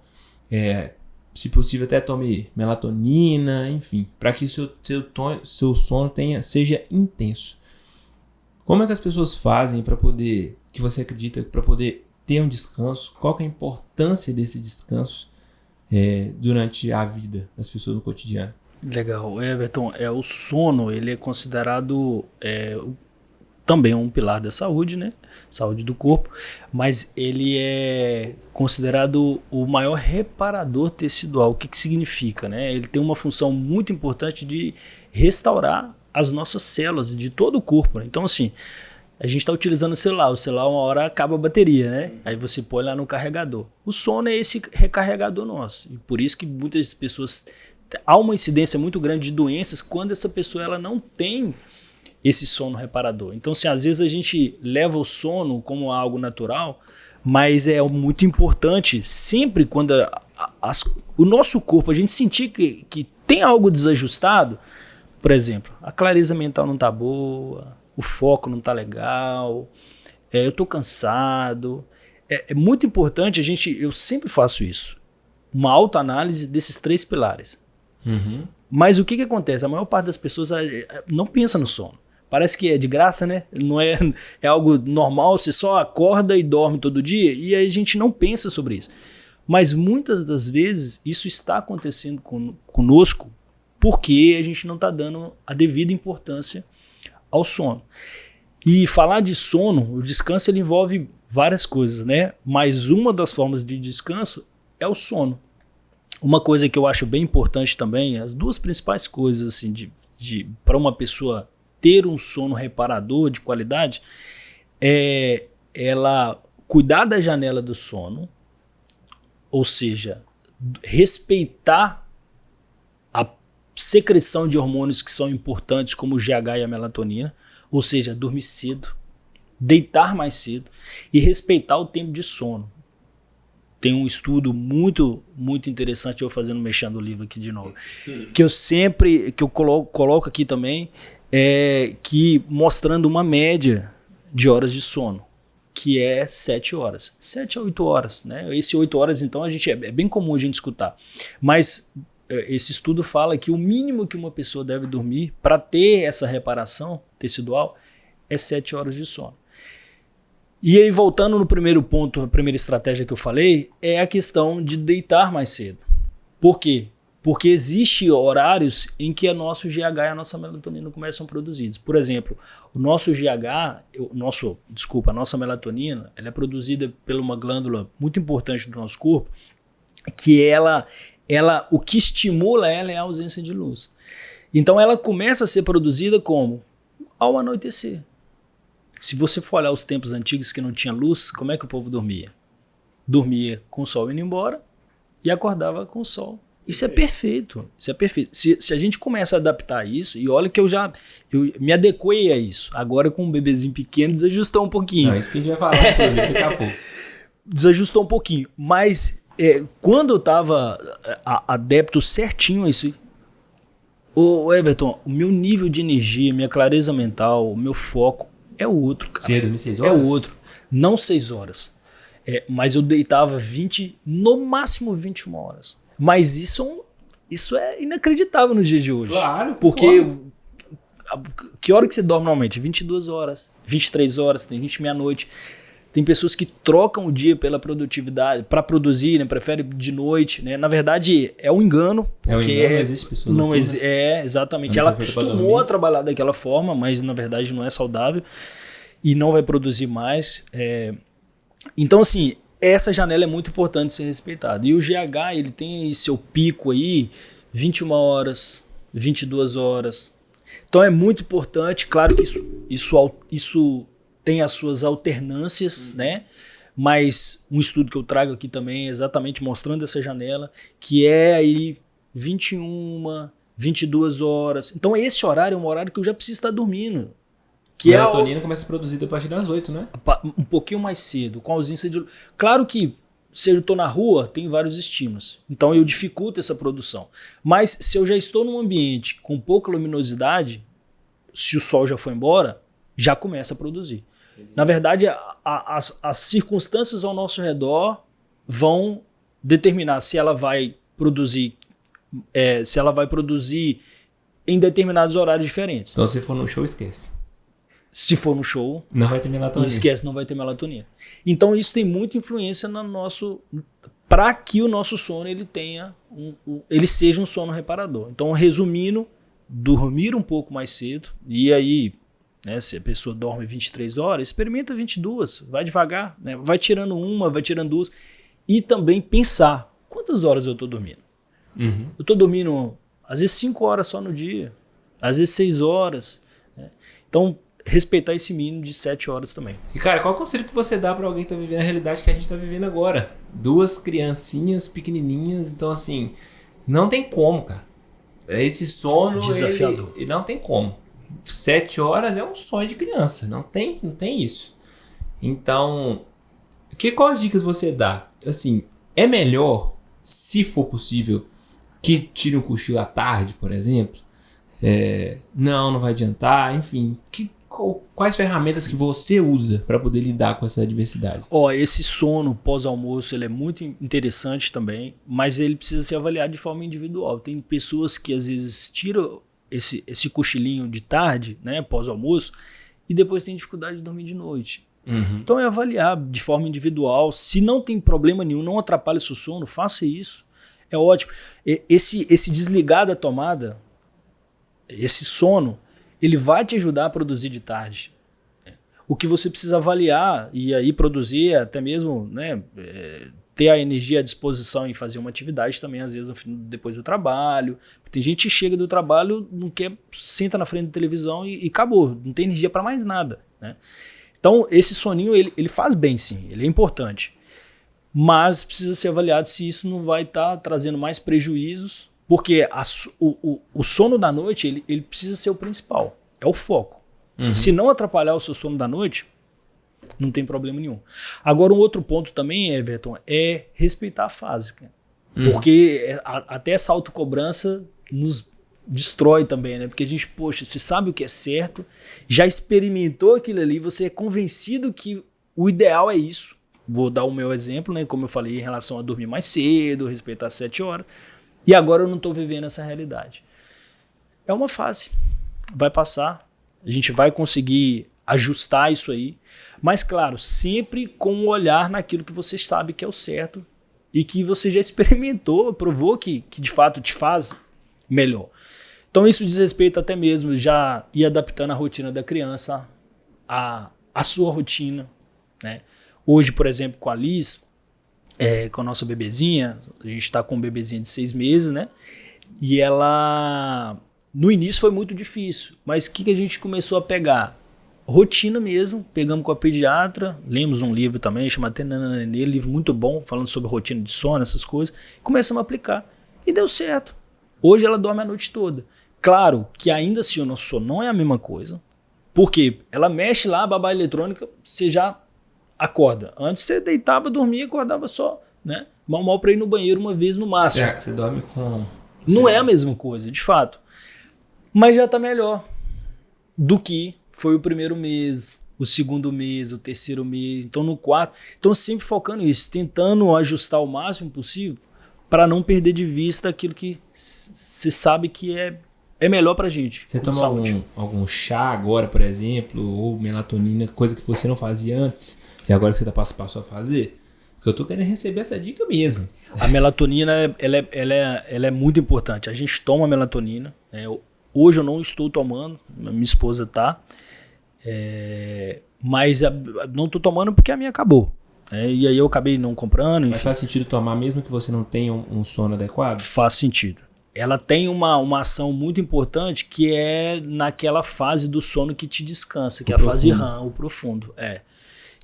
Speaker 2: Se possível, até tome melatonina, enfim, para que seu sono seja intenso. Como é que as pessoas fazem para poder, que você acredita, para poder ter um descanso? Qual que é a importância desse descanso durante a vida das pessoas no cotidiano?
Speaker 1: Legal, Everton, o sono, ele é considerado também um pilar da saúde, né? Saúde do corpo, mas ele é considerado o maior reparador tecidual. O que significa, né? Ele tem uma função muito importante de restaurar as nossas células de todo o corpo, né? Então, assim, a gente está utilizando o celular uma hora acaba a bateria, né? Aí você põe lá no carregador. O sono é esse recarregador nosso, e por isso que muitas pessoas... Há uma incidência muito grande de doenças quando essa pessoa ela não tem esse sono reparador. Então, assim, às vezes a gente leva o sono como algo natural, mas é muito importante sempre quando o nosso corpo, a gente sentir que tem algo desajustado, por exemplo, a clareza mental não está boa, o foco não está legal, eu estou cansado. É muito importante, eu sempre faço isso, uma autoanálise desses 3 pilares.
Speaker 2: Uhum.
Speaker 1: Mas o que acontece? A maior parte das pessoas não pensa no sono. Parece que é de graça, né? Não é algo normal, você só acorda e dorme todo dia, e aí a gente não pensa sobre isso. Mas muitas das vezes isso está acontecendo conosco porque a gente não está dando a devida importância ao sono. E falar de sono, o descanso ele envolve várias coisas, né? Mas uma das formas de descanso é o sono. Uma coisa que eu acho bem importante também, as 2 principais coisas assim, para uma pessoa ter um sono reparador de qualidade, é ela cuidar da janela do sono, ou seja, respeitar a secreção de hormônios que são importantes, como o GH e a melatonina, ou seja, dormir cedo, deitar mais cedo e respeitar o tempo de sono. Tem um estudo muito, muito interessante, eu fazendo mexendo o livro aqui de novo, que eu coloco aqui também, que mostrando uma média de horas de sono, que é 7 horas. 7 a 8 horas, né? Esse 8 horas, então, é bem comum a gente escutar. Mas esse estudo fala que o mínimo que uma pessoa deve dormir para ter essa reparação tecidual é 7 horas de sono. E aí, voltando no primeiro ponto, a primeira estratégia que eu falei, é a questão de deitar mais cedo. Por quê? Porque existem horários em que a nosso GH e a nossa melatonina começam produzidos. Por exemplo, a nossa melatonina, ela é produzida por uma glândula muito importante do nosso corpo, que o que estimula ela é a ausência de luz. Então ela começa a ser produzida como? Ao anoitecer. Se você for olhar os tempos antigos que não tinha luz, como é que o povo dormia? Dormia com o sol indo embora e acordava com o sol. Isso é perfeito. Isso é perfeito. Se a gente começa a adaptar isso, e olha que eu me adequei a isso. Agora com um bebezinho pequeno desajustou um pouquinho.
Speaker 2: Não, isso que a gente vai falar, inclusive, daqui a pouco.
Speaker 1: Desajustou um pouquinho. Mas quando eu estava adepto certinho a isso, Everton, o meu nível de energia, minha clareza mental, o meu foco é o outro, cara.
Speaker 2: Você ia dormir 6 horas?
Speaker 1: É o outro. Não 6 horas. Mas eu deitava no máximo 21 horas. Mas isso é inacreditável nos dias de hoje.
Speaker 2: Claro.
Speaker 1: Porque que hora que você dorme normalmente? 22 horas, 23 horas, tem gente meia-noite. Tem pessoas que trocam o dia pela produtividade, para produzir, né? Preferem de noite, né? Na verdade, é um engano.
Speaker 2: Não existe pessoa
Speaker 1: não exatamente. Ela acostumou a trabalhar daquela forma, mas na verdade não é saudável e não vai produzir mais. Então, assim, essa janela é muito importante ser respeitada. E o GH, ele tem seu pico aí, 21 horas, 22 horas. Então é muito importante, claro que isso tem as suas alternâncias, né? Mas um estudo que eu trago aqui também é exatamente mostrando essa janela, que é aí 21, 22 horas. Então esse horário é um horário que eu já preciso estar dormindo.
Speaker 2: A melatonina começa a ser produzida a partir das 8, né?
Speaker 1: Um pouquinho mais cedo, com ausência de... Claro que se eu estou na rua, tem vários estímulos. Então eu dificulto essa produção. Mas se eu já estou num ambiente com pouca luminosidade, se o sol já foi embora, já começa a produzir. Na verdade, as circunstâncias ao nosso redor vão determinar se ela vai produzir em determinados horários diferentes.
Speaker 2: Então, se for no show, esquece.
Speaker 1: Se for no show,
Speaker 2: não vai ter melatonina.
Speaker 1: Esquece, não vai ter melatonina. Então isso tem muita influência no nosso, para que o nosso sono ele tenha ele seja um sono reparador. Então, resumindo, dormir um pouco mais cedo, e aí, né, se a pessoa dorme 23 horas, experimenta 22, vai devagar, né, vai tirando uma, vai tirando duas, e também pensar, quantas horas eu estou dormindo?
Speaker 2: Uhum.
Speaker 1: Eu estou dormindo, às vezes 5 horas só no dia, às vezes 6 horas, né? Então, respeitar esse mínimo de 7 horas também.
Speaker 2: E cara, qual conselho que você dá pra alguém que tá vivendo a realidade que a gente tá vivendo agora? 2 criancinhas pequenininhas, então assim, não tem como, cara. Esse sono,
Speaker 1: Desafiador.
Speaker 2: Ele não tem como. 7 horas é um sonho de criança, não tem isso. Então, quais as dicas você dá? Assim, é melhor, se for possível, que tire um cochilo à tarde, por exemplo? Não vai adiantar, enfim. Quais ferramentas que você usa para poder lidar com essa adversidade?
Speaker 1: Esse sono pós-almoço ele é muito interessante também, mas ele precisa ser avaliado de forma individual. Tem pessoas que às vezes tiram esse cochilinho de tarde, né, pós-almoço, e depois tem dificuldade de dormir de noite.
Speaker 2: Uhum.
Speaker 1: Então é avaliar de forma individual. Se não tem problema nenhum, não atrapalha seu sono, faça isso. É ótimo. Esse desligar da tomada, esse sono, ele vai te ajudar a produzir de tarde. O que você precisa avaliar e aí produzir, até mesmo, né, ter a energia à disposição em fazer uma atividade também, às vezes depois do trabalho. Tem gente que chega do trabalho, não quer, senta na frente da televisão e acabou, não tem energia para mais nada, né? Então esse soninho ele faz bem sim, ele é importante, mas precisa ser avaliado se isso não vai estar trazendo mais prejuízos. Porque o sono da noite, ele precisa ser o principal, é o foco. Uhum. Se não atrapalhar o seu sono da noite, não tem problema nenhum. Agora, um outro ponto também, Everton, é respeitar a fase. Uhum. Porque até essa autocobrança nos destrói também, né? Porque a gente, poxa, você sabe o que é certo, já experimentou aquilo ali, você é convencido que o ideal é isso. Vou dar o meu exemplo, né? Como eu falei, em relação a dormir mais cedo, respeitar as 7 horas. E agora eu não estou vivendo essa realidade. É uma fase. Vai passar. A gente vai conseguir ajustar isso aí. Mas, claro, sempre com um olhar naquilo que você sabe que é o certo e que você já experimentou, provou que de fato te faz melhor. Então isso diz respeito até mesmo já ir adaptando a rotina da criança à sua rotina, né? Hoje, por exemplo, com a Liz, com a nossa bebezinha, a gente está com um bebezinha de 6 meses, né? E ela, no início foi muito difícil, mas o que a gente começou a pegar? Rotina mesmo, pegamos com a pediatra, lemos um livro também, chama Até Nana Nenê, livro muito bom, falando sobre rotina de sono, essas coisas, começamos a aplicar e deu certo. Hoje ela dorme a noite toda. Claro que ainda assim o nosso sono não é a mesma coisa, porque ela mexe lá, a babá eletrônica, você já acorda. Antes você deitava, dormia, acordava só, né? Mal para ir no banheiro uma vez no máximo.
Speaker 2: Você dorme com...
Speaker 1: Não é a mesma coisa, de fato. Mas já tá melhor do que foi o primeiro mês, o segundo mês, o terceiro mês, então no quarto. Então sempre focando nisso, tentando ajustar o máximo possível para não perder de vista aquilo que você sabe que é melhor pra gente.
Speaker 2: Você toma algum chá agora, por exemplo, ou melatonina, coisa que você não fazia antes e agora que você passou a fazer? Porque eu tô querendo receber essa dica mesmo.
Speaker 1: A melatonina, ela é muito importante. A gente toma melatonina. Hoje eu não estou tomando, minha esposa tá. Mas não estou tomando porque a minha acabou. E aí eu acabei não comprando.
Speaker 2: Mas faz sentido tomar mesmo que você não tenha um sono adequado?
Speaker 1: Faz sentido. Ela tem uma ação muito importante que é naquela fase do sono que te descansa, que é a fase REM, o profundo,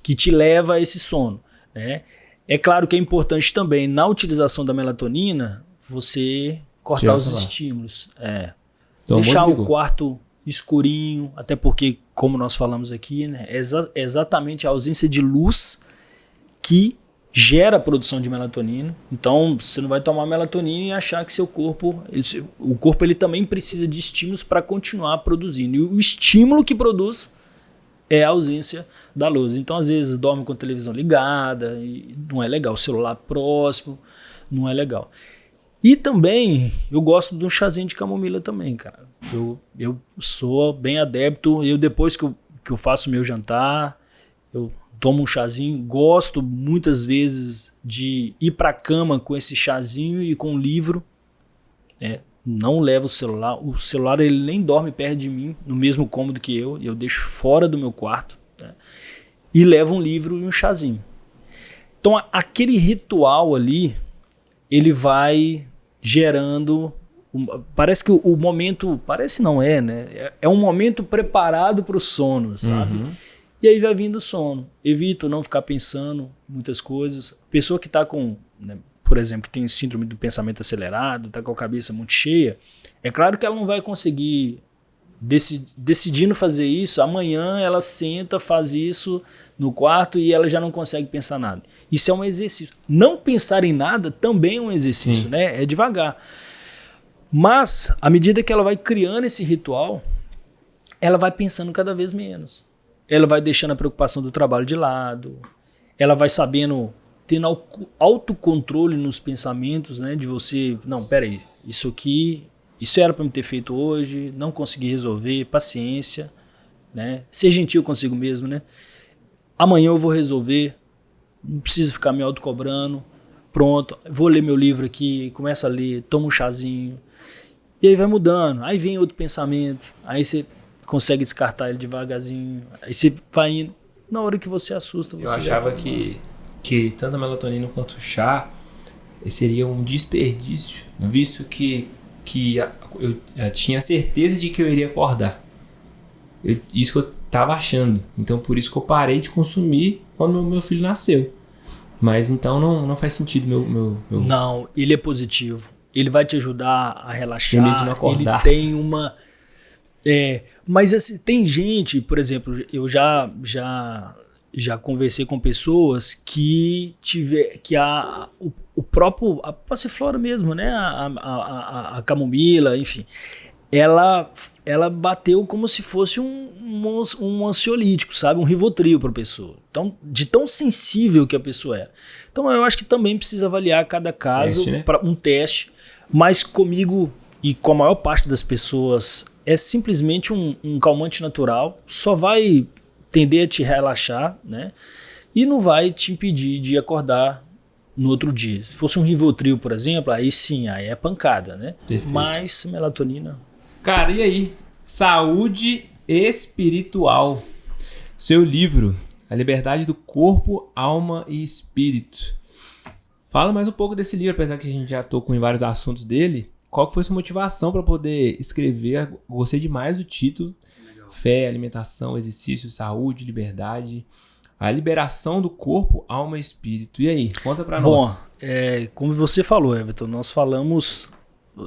Speaker 1: que te leva a esse sono, né? É claro que é importante também na utilização da melatonina você cortar os estímulos,
Speaker 2: então,
Speaker 1: deixar o quarto escurinho, até porque, como nós falamos aqui, né, é exatamente a ausência de luz que gera a produção de melatonina. Então você não vai tomar melatonina e achar que seu corpo, o corpo ele também precisa de estímulos para continuar produzindo, e o estímulo que produz é a ausência da luz. Então às vezes dorme com a televisão ligada e não é legal, o celular próximo não é legal. E também eu gosto de um chazinho de camomila também, cara. Eu sou bem adepto. Depois que que eu faço meu jantar, eu tomo um chazinho, gosto muitas vezes de ir para a cama com esse chazinho e com um livro, não levo o celular ele nem dorme perto de mim, no mesmo cômodo que eu deixo fora do meu quarto, né? E levo um livro e um chazinho. Então aquele ritual ali, ele vai gerando, parece que o momento, parece não é, né? É um momento preparado para o sono, sabe?
Speaker 2: Uhum.
Speaker 1: E aí vai vindo o sono. Evito não ficar pensando muitas coisas. Pessoa que está com, né, por exemplo, que tem síndrome do pensamento acelerado, está com a cabeça muito cheia, é claro que ela não vai conseguir, decidindo fazer isso, amanhã ela senta, faz isso no quarto e ela já não consegue pensar nada. Isso é um exercício. Não pensar em nada também é um exercício, né? É devagar. Mas, à medida que ela vai criando esse ritual, ela vai pensando cada vez menos. Ela vai deixando a preocupação do trabalho de lado, ela vai sabendo, tendo autocontrole nos pensamentos, né? De você, não, peraí, isso era para me ter feito hoje, não consegui resolver, paciência, né? Ser gentil consigo mesmo, né? Amanhã eu vou resolver, não preciso ficar me autocobrando, pronto, vou ler meu livro aqui, começa a ler, toma um chazinho, e aí vai mudando, aí vem outro pensamento, aí você consegue descartar ele devagarzinho, aí você vai indo, na hora que você assusta, você
Speaker 2: eu achava que tanto a melatonina quanto o chá seria um desperdício, visto que eu tinha certeza de que eu iria acordar. Isso que eu tava achando. Então por isso que eu parei de consumir quando meu filho nasceu. Mas então não faz sentido meu...
Speaker 1: Não, ele é positivo. Ele vai te ajudar a relaxar.
Speaker 2: Tem medo de não acordar.
Speaker 1: Ele tem uma... mas assim, tem gente, por exemplo, eu já conversei com pessoas que o próprio, a passiflora mesmo, né? A camomila, enfim. Ela bateu como se fosse um ansiolítico, sabe? Um Rivotril para a pessoa. Então, de tão sensível que a pessoa era. Então, eu acho que também precisa avaliar cada caso,
Speaker 2: né?
Speaker 1: para um teste. Mas comigo e com a maior parte das pessoas é simplesmente um calmante natural. Só vai tender a te relaxar, né? E não vai te impedir de acordar no outro dia. Se fosse um Rivotril, por exemplo, aí sim, aí é pancada, né?
Speaker 2: Perfeito.
Speaker 1: Mas melatonina...
Speaker 2: Cara, e aí? Saúde espiritual. Seu livro, A Liberdade do Corpo, Alma e Espírito. Fala mais um pouco desse livro, apesar que a gente já tocou em vários assuntos dele. Qual que foi sua motivação para poder escrever? Gostei demais do título. Legal. Fé, alimentação, exercício, saúde, liberdade. A liberação do corpo, alma e espírito. E aí? Conta pra nós.
Speaker 1: Bom, como você falou, Everton, nós falamos...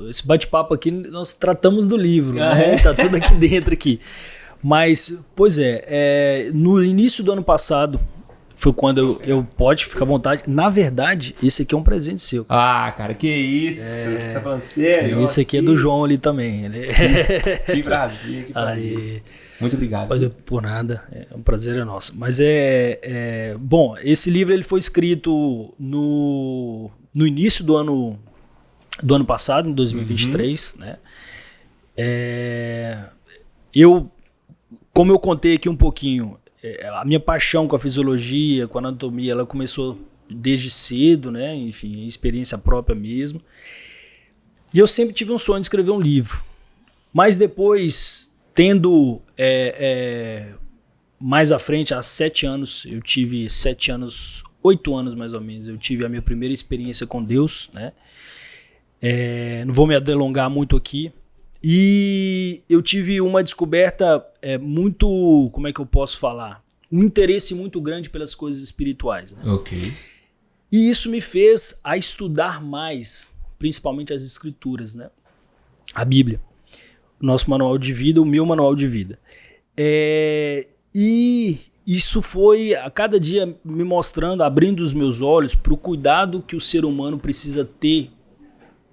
Speaker 1: Esse bate-papo aqui, nós tratamos do livro, né? Tá tudo aqui dentro aqui. Mas, pois no início do ano passado, foi quando eu pode ficar à vontade. Na verdade, esse aqui é um presente seu.
Speaker 2: Ah, cara, que isso? Tá falando sério?
Speaker 1: Esse aqui é do João ali também.
Speaker 2: Que prazer, que prazer.
Speaker 1: Aí,
Speaker 2: muito obrigado.
Speaker 1: Por nada, um prazer é nosso. Mas bom, esse livro ele foi escrito no início do ano passado, em 2023, né? Como eu contei aqui um pouquinho, a minha paixão com a fisiologia, com a anatomia, ela começou desde cedo, né? Enfim, experiência própria mesmo. E eu sempre tive um sonho de escrever um livro. Mas depois, tendo mais à frente, há 7 anos, eu tive 7 anos, 8 anos mais ou menos, eu tive a minha primeira experiência com Deus, né? Não vou me delongar muito aqui. E eu tive uma descoberta muito, como é que eu posso falar? Um interesse muito grande pelas coisas espirituais, né?
Speaker 2: Ok.
Speaker 1: E isso me fez a estudar mais, principalmente as escrituras, né? A Bíblia. O nosso manual de vida, o meu manual de vida. E isso foi a cada dia me mostrando, abrindo os meus olhos para o cuidado que o ser humano precisa ter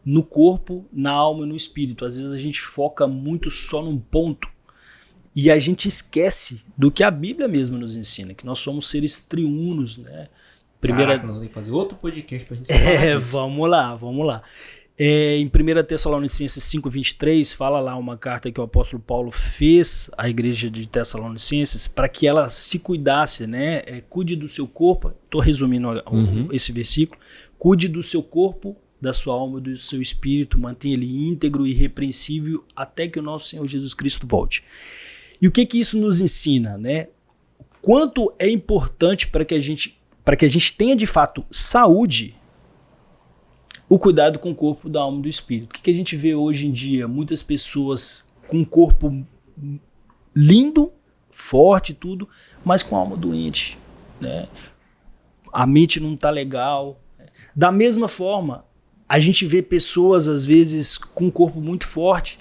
Speaker 1: no corpo, na alma e no espírito. Às vezes a gente foca muito só num ponto e a gente esquece do que a Bíblia mesmo nos ensina, que nós somos seres triunos, né?
Speaker 2: Caraca, nós vamos ter que fazer outro podcast pra gente falar disso.
Speaker 1: Vamos lá. Em 1 Tessalonicenses 5:23, fala lá uma carta que o apóstolo Paulo fez à igreja de Tessalonicenses para que ela se cuidasse, né? Cuide do seu corpo, estou resumindo esse versículo, cuide do seu corpo, da sua alma e do seu espírito, mantenha ele íntegro e irrepreensível até que o nosso Senhor Jesus Cristo volte. E o que isso nos ensina, né? Quanto é importante para que a gente tenha de fato saúde, o cuidado com o corpo, da alma e do espírito. O que a gente vê hoje em dia? Muitas pessoas com um corpo lindo, forte, tudo, mas com a alma doente, né? A mente não está legal. Da mesma forma, a gente vê pessoas, às vezes, com um corpo muito forte,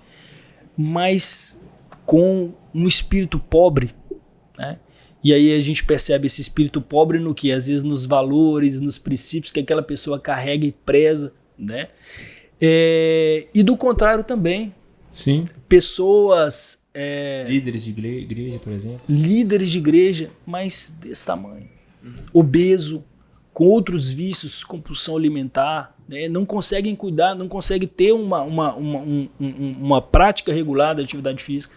Speaker 1: mas com um espírito pobre, né? E aí a gente percebe esse espírito pobre no que? Às vezes nos valores, nos princípios que aquela pessoa carrega e preza, né? E do contrário também.
Speaker 2: Sim.
Speaker 1: Pessoas...
Speaker 2: líderes de igreja, por exemplo.
Speaker 1: Líderes de igreja, mas desse tamanho. Obeso, com outros vícios, compulsão alimentar, né? Não conseguem cuidar, não conseguem ter uma prática regular da atividade física.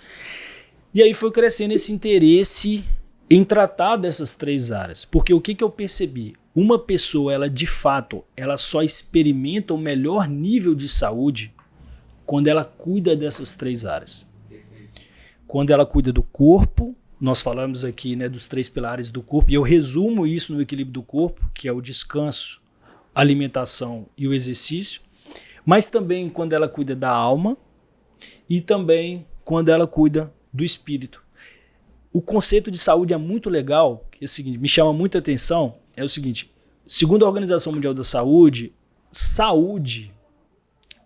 Speaker 1: E aí foi crescendo esse interesse em tratar dessas 3 áreas. Porque o que eu percebi? Uma pessoa, ela de fato, ela só experimenta o melhor nível de saúde quando ela cuida dessas 3 áreas. Quando ela cuida do corpo, nós falamos aqui, né, dos 3 pilares do corpo, e eu resumo isso no equilíbrio do corpo, que é o descanso, a alimentação e o exercício, mas também quando ela cuida da alma e também quando ela cuida do espírito. O conceito de saúde é muito legal, que é o seguinte, me chama muita atenção, é o seguinte, segundo a Organização Mundial da Saúde, saúde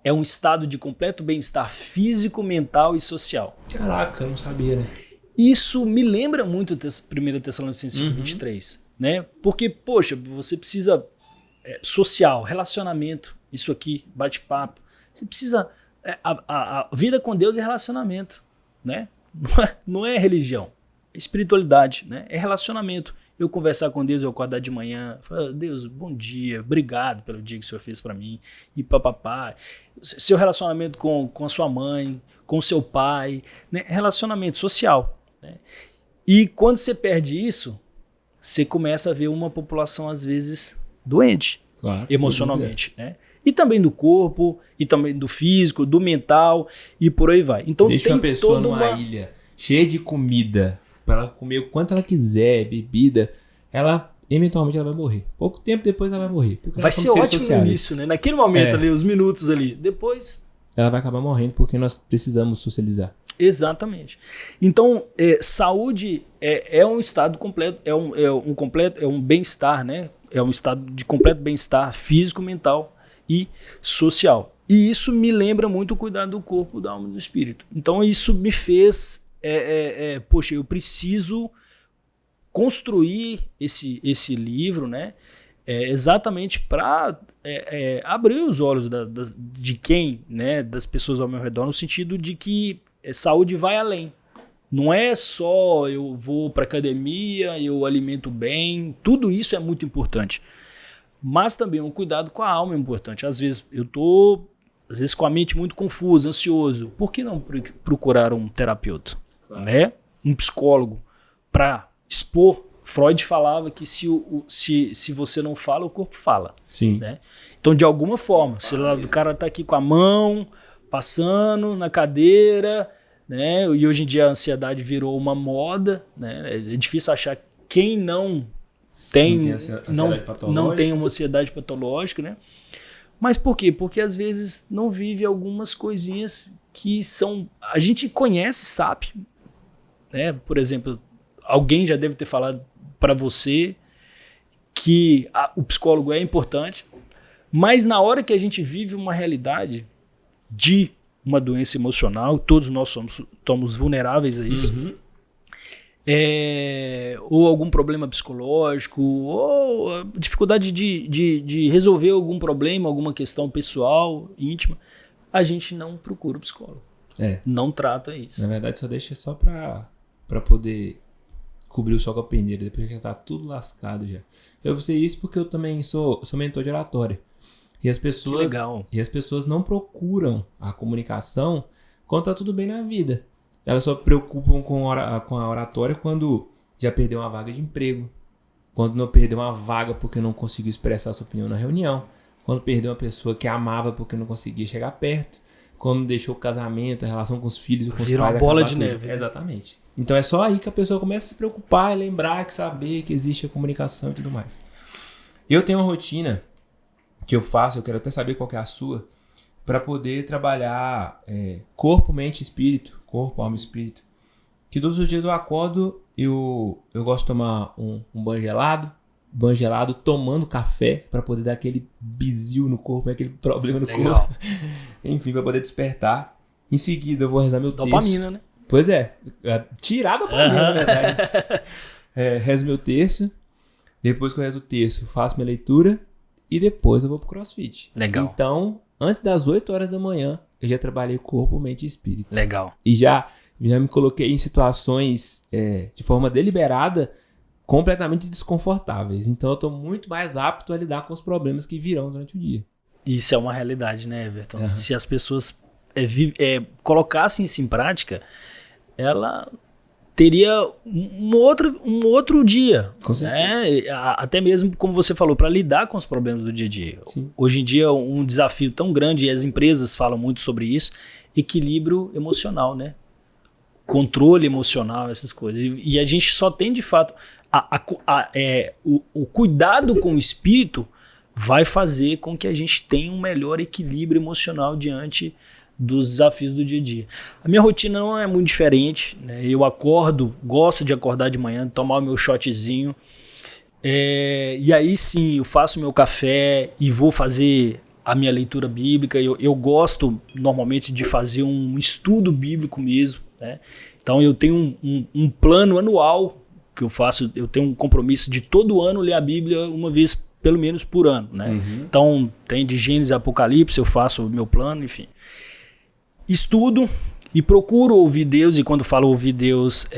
Speaker 1: é um estado de completo bem-estar físico, mental e social.
Speaker 2: Caraca, eu não sabia, né?
Speaker 1: Isso me lembra muito 1 Tessalonicenses 5:23, né? Porque, poxa, você precisa social, relacionamento, isso aqui, bate-papo. Você precisa... a vida com Deus é relacionamento, né? Não é religião, é espiritualidade, né? É relacionamento. Eu conversar com Deus, eu acordar de manhã, falar, Deus, bom dia, obrigado pelo dia que o Senhor fez para mim, e papapá. Seu relacionamento com a sua mãe, com o seu pai, né? Relacionamento social, né? E quando você perde isso, você começa a ver uma população, às vezes, doente, claro, emocionalmente, né? E também do corpo, e também do físico, do mental, e por aí vai. Então,
Speaker 2: deixa
Speaker 1: tem
Speaker 2: uma pessoa numa ilha cheia de comida, para ela comer o quanto ela quiser, bebida, ela eventualmente ela vai morrer. Pouco tempo depois ela vai morrer.
Speaker 1: Vai ser ótimo no início, né? Naquele momento ali, os minutos ali. Depois...
Speaker 2: ela vai acabar morrendo porque nós precisamos socializar.
Speaker 1: Exatamente. Então, saúde é um estado completo, é um bem-estar, né? É um estado de completo bem-estar físico, mental e social. E isso me lembra muito o cuidado do corpo, da alma e do espírito. Então, isso me fez... poxa, eu preciso construir esse livro, né? Exatamente para abrir os olhos de quem, né? Das pessoas ao meu redor, no sentido de que saúde vai além. Não é só eu vou para academia, eu alimento bem, tudo isso é muito importante. Mas também um cuidado com a alma é importante. Às vezes eu estou com a mente muito confusa, ansioso. Por que não procurar um terapeuta? Claro. Né? Um psicólogo para expor. Freud falava que se você não fala, o corpo fala.
Speaker 2: Sim.
Speaker 1: Né? Então, de alguma forma, se o cara está aqui com a mão, passando na cadeira, né? E hoje em dia a ansiedade virou uma moda, né? É difícil achar quem não tem uma ansiedade patológica, né? Mas por quê? Porque às vezes não vive algumas coisinhas que são... A gente conhece, sabe, né? Por exemplo, alguém já deve ter falado para você que o psicólogo é importante, mas na hora que a gente vive uma realidade de uma doença emocional, todos nós somos vulneráveis a isso, ou algum problema psicológico, ou a dificuldade de resolver algum problema, alguma questão pessoal, íntima, a gente não procura o psicólogo. Não trata isso.
Speaker 2: Na verdade, só deixa só para poder cobrir o sol com a peneira, depois já tá tudo lascado já. Eu sei isso porque eu também sou mentor de oratória. E as pessoas,
Speaker 1: legal.
Speaker 2: e as pessoas não procuram a comunicação quando tá tudo bem na vida. Elas só preocupam com a oratória quando já perdeu uma vaga de emprego, quando não perdeu uma vaga porque não conseguiu expressar sua opinião na reunião, quando perdeu uma pessoa que amava porque não conseguia chegar perto, quando deixou o casamento, a relação com os filhos, com os
Speaker 1: Virou
Speaker 2: pais,
Speaker 1: uma bola de
Speaker 2: tudo.
Speaker 1: neve. Né?
Speaker 2: Exatamente. Então é só aí que a pessoa começa a se preocupar e lembrar, que saber que existe a comunicação e tudo mais. Eu tenho uma rotina que eu faço, eu quero até saber qual que é a sua, para poder trabalhar corpo, mente e espírito, corpo, alma e espírito. Que todos os dias eu acordo, eu gosto de tomar um banho gelado, tomando café para poder dar aquele bizil no corpo, aquele problema no corpo. Enfim, para poder despertar. Em seguida eu vou rezar meu texto.
Speaker 1: Dopamina, né?
Speaker 2: Pois é, tirar a dopamina, na verdade. Rezo meu terço, depois que eu rezo o terço, faço minha leitura e depois eu vou pro CrossFit.
Speaker 1: Legal.
Speaker 2: Então, antes das 8 horas da manhã, eu já trabalhei corpo, mente e espírito.
Speaker 1: Legal.
Speaker 2: E já me coloquei em situações de forma deliberada completamente desconfortáveis. Então, eu tô muito mais apto a lidar com os problemas que virão durante o dia.
Speaker 1: Isso é uma realidade, né, Everton? Se as pessoas colocassem isso em prática, ela teria um outro dia.
Speaker 2: Com certeza.
Speaker 1: Até mesmo, como você falou, para lidar com os problemas do dia a dia.
Speaker 2: Sim.
Speaker 1: Hoje em dia, um desafio tão grande, e as empresas falam muito sobre isso, equilíbrio emocional, né? Controle emocional, essas coisas. E a gente só tem, de fato, o cuidado com o espírito vai fazer com que a gente tenha um melhor equilíbrio emocional diante dos desafios do dia a dia. A minha rotina não é muito diferente, né? Eu gosto de acordar de manhã, tomar o meu shotzinho, e aí sim eu faço meu café e vou fazer a minha leitura bíblica. Eu gosto normalmente de fazer um estudo bíblico mesmo, né? Então eu tenho um plano anual que eu faço, eu tenho um compromisso de todo ano ler a Bíblia uma vez pelo menos por ano, né? Uhum. Então tem de Gênesis a Apocalipse, eu faço o meu plano, enfim. Estudo e procuro ouvir Deus, e quando falo ouvir Deus,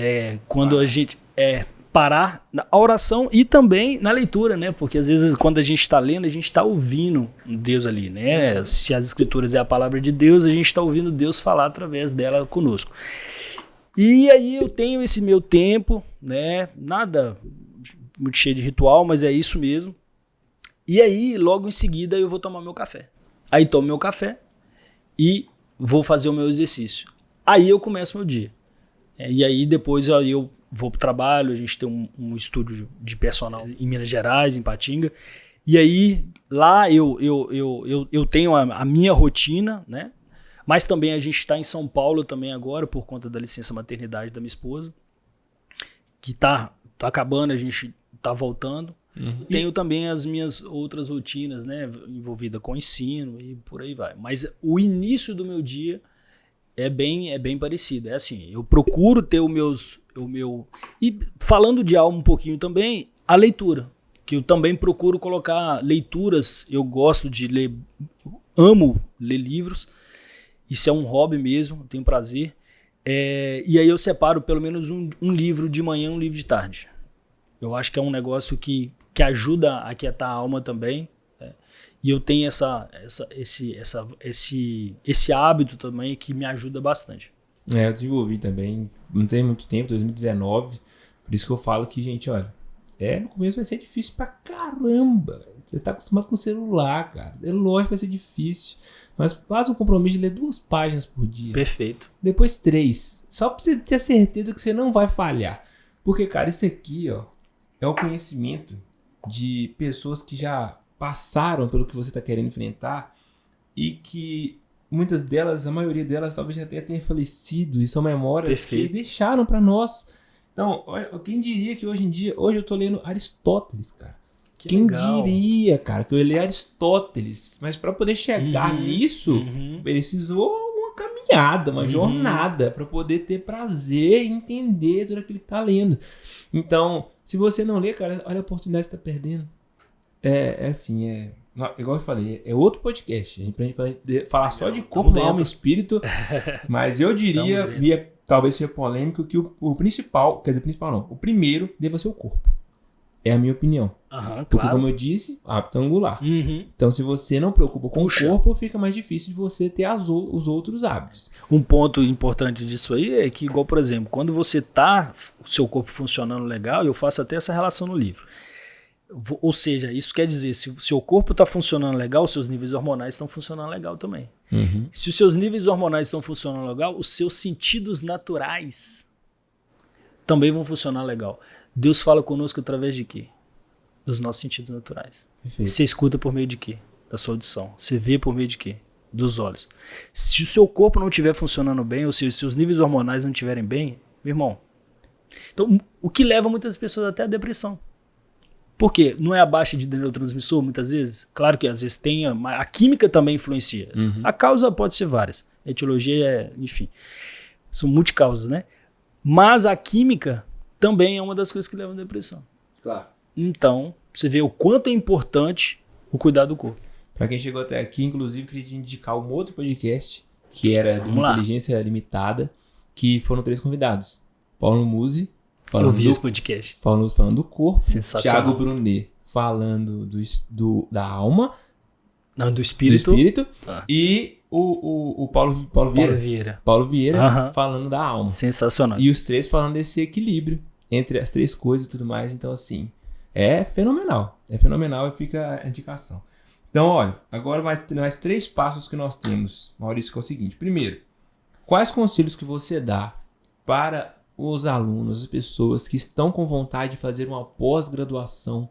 Speaker 1: quando a gente parar na oração e também na leitura, né? Porque às vezes quando a gente está lendo, a gente está ouvindo Deus ali, né? Se as escrituras é a palavra de Deus, a gente está ouvindo Deus falar através dela conosco. E aí eu tenho esse meu tempo, né? Nada muito cheio de ritual, mas é isso mesmo. E aí, logo em seguida, eu vou tomar meu café. Aí tomo meu café e vou fazer o meu exercício. Aí eu começo meu dia. E aí depois eu vou pro trabalho, a gente tem um estúdio de personal em Minas Gerais, em Patinga. E aí lá eu tenho a minha rotina, né? Mas também a gente está em São Paulo também agora, por conta da licença maternidade da minha esposa, que tá acabando, a gente tá voltando. Uhum. Tenho também as minhas outras rotinas, né, envolvidas com ensino e por aí vai. Mas o início do meu dia é bem parecido. É assim, eu procuro ter E falando de alma um pouquinho também, a leitura. Que eu também procuro colocar leituras. Eu gosto de ler, eu amo ler livros. Isso é um hobby mesmo, eu tenho prazer. E aí eu separo pelo menos um livro de manhã, um livro de tarde. Eu acho que é um negócio que ajuda a aquietar a alma também, né? E eu tenho esse hábito também que me ajuda bastante.
Speaker 2: Eu desenvolvi também, não tem muito tempo, 2019, por isso que eu falo que, gente, olha, no começo vai ser difícil pra caramba, você tá acostumado com o celular, cara, é lógico que vai ser difícil, mas faz um compromisso de ler 2 páginas por dia.
Speaker 1: Perfeito.
Speaker 2: Depois 3, só pra você ter certeza que você não vai falhar, porque, cara, isso aqui, ó, é o conhecimento de pessoas que já passaram pelo que você está querendo enfrentar e que muitas delas, a maioria delas, talvez já tenha falecido, e são memórias Perfeito. Que deixaram para nós. Então, quem diria que hoje eu tô lendo Aristóteles, cara. Quem legal. Diria, cara, que eu ia ler Aristóteles, mas para poder chegar nisso, precisou uma caminhada, uma jornada, para poder ter prazer e entender tudo aquilo que tá lendo. Então, se você não lê, cara, olha a oportunidade que você tá perdendo. Igual eu falei, é outro podcast. A gente pode falar só de corpo, alma e espírito, mas eu diria, talvez seja polêmico, que o principal, quer dizer, o principal não, o primeiro deva ser o corpo. É a minha opinião. Porque,
Speaker 1: claro.
Speaker 2: como eu disse, hábito angular.
Speaker 1: Uhum.
Speaker 2: Então, se você não preocupa com o corpo, fica mais difícil de você ter os outros hábitos.
Speaker 1: Um ponto importante disso aí é que, igual, por exemplo, quando você tá o seu corpo funcionando legal, eu faço até essa relação no livro. Ou seja, isso quer dizer, se o seu corpo está funcionando legal, os seus níveis hormonais estão funcionando legal também.
Speaker 2: Uhum.
Speaker 1: Se os seus níveis hormonais estão funcionando legal, os seus sentidos naturais também vão funcionar legal. Deus fala conosco através de quê? Dos nossos sentidos naturais.
Speaker 2: Perfeito.
Speaker 1: Você escuta por meio de quê? Da sua audição. Você vê por meio de quê? Dos olhos. Se o seu corpo não estiver funcionando bem, ou se os seus níveis hormonais não estiverem bem, meu irmão, então, o que leva muitas pessoas até a depressão. Por quê? Não é a baixa de neurotransmissor, muitas vezes? Claro que às vezes tem, a química também influencia.
Speaker 2: Uhum.
Speaker 1: A causa pode ser várias. A etiologia enfim, são multicausas, né? Mas a química também é uma das coisas que levam à depressão.
Speaker 2: Claro.
Speaker 1: Então, você vê o quanto é importante o cuidar do corpo.
Speaker 2: Para quem chegou até aqui, inclusive, queria te indicar um outro podcast, que era de Inteligência Limitada, que foram 3 convidados. Paulo Musi,
Speaker 1: eu vi esse podcast.
Speaker 2: Paulo Musi falando do corpo.
Speaker 1: Sensacional.
Speaker 2: Thiago Brunet falando da alma.
Speaker 1: Não, do espírito.
Speaker 2: E o Paulo Vieira. Paulo Vieira falando da alma.
Speaker 1: Sensacional.
Speaker 2: E os 3 falando desse equilíbrio entre as 3 coisas e tudo mais. Então, assim, é fenomenal. É fenomenal e fica a indicação. Então, olha, agora mais 3 passos que nós temos, Maurício, que é o seguinte. Primeiro, quais conselhos que você dá para os alunos, as pessoas que estão com vontade de fazer uma pós-graduação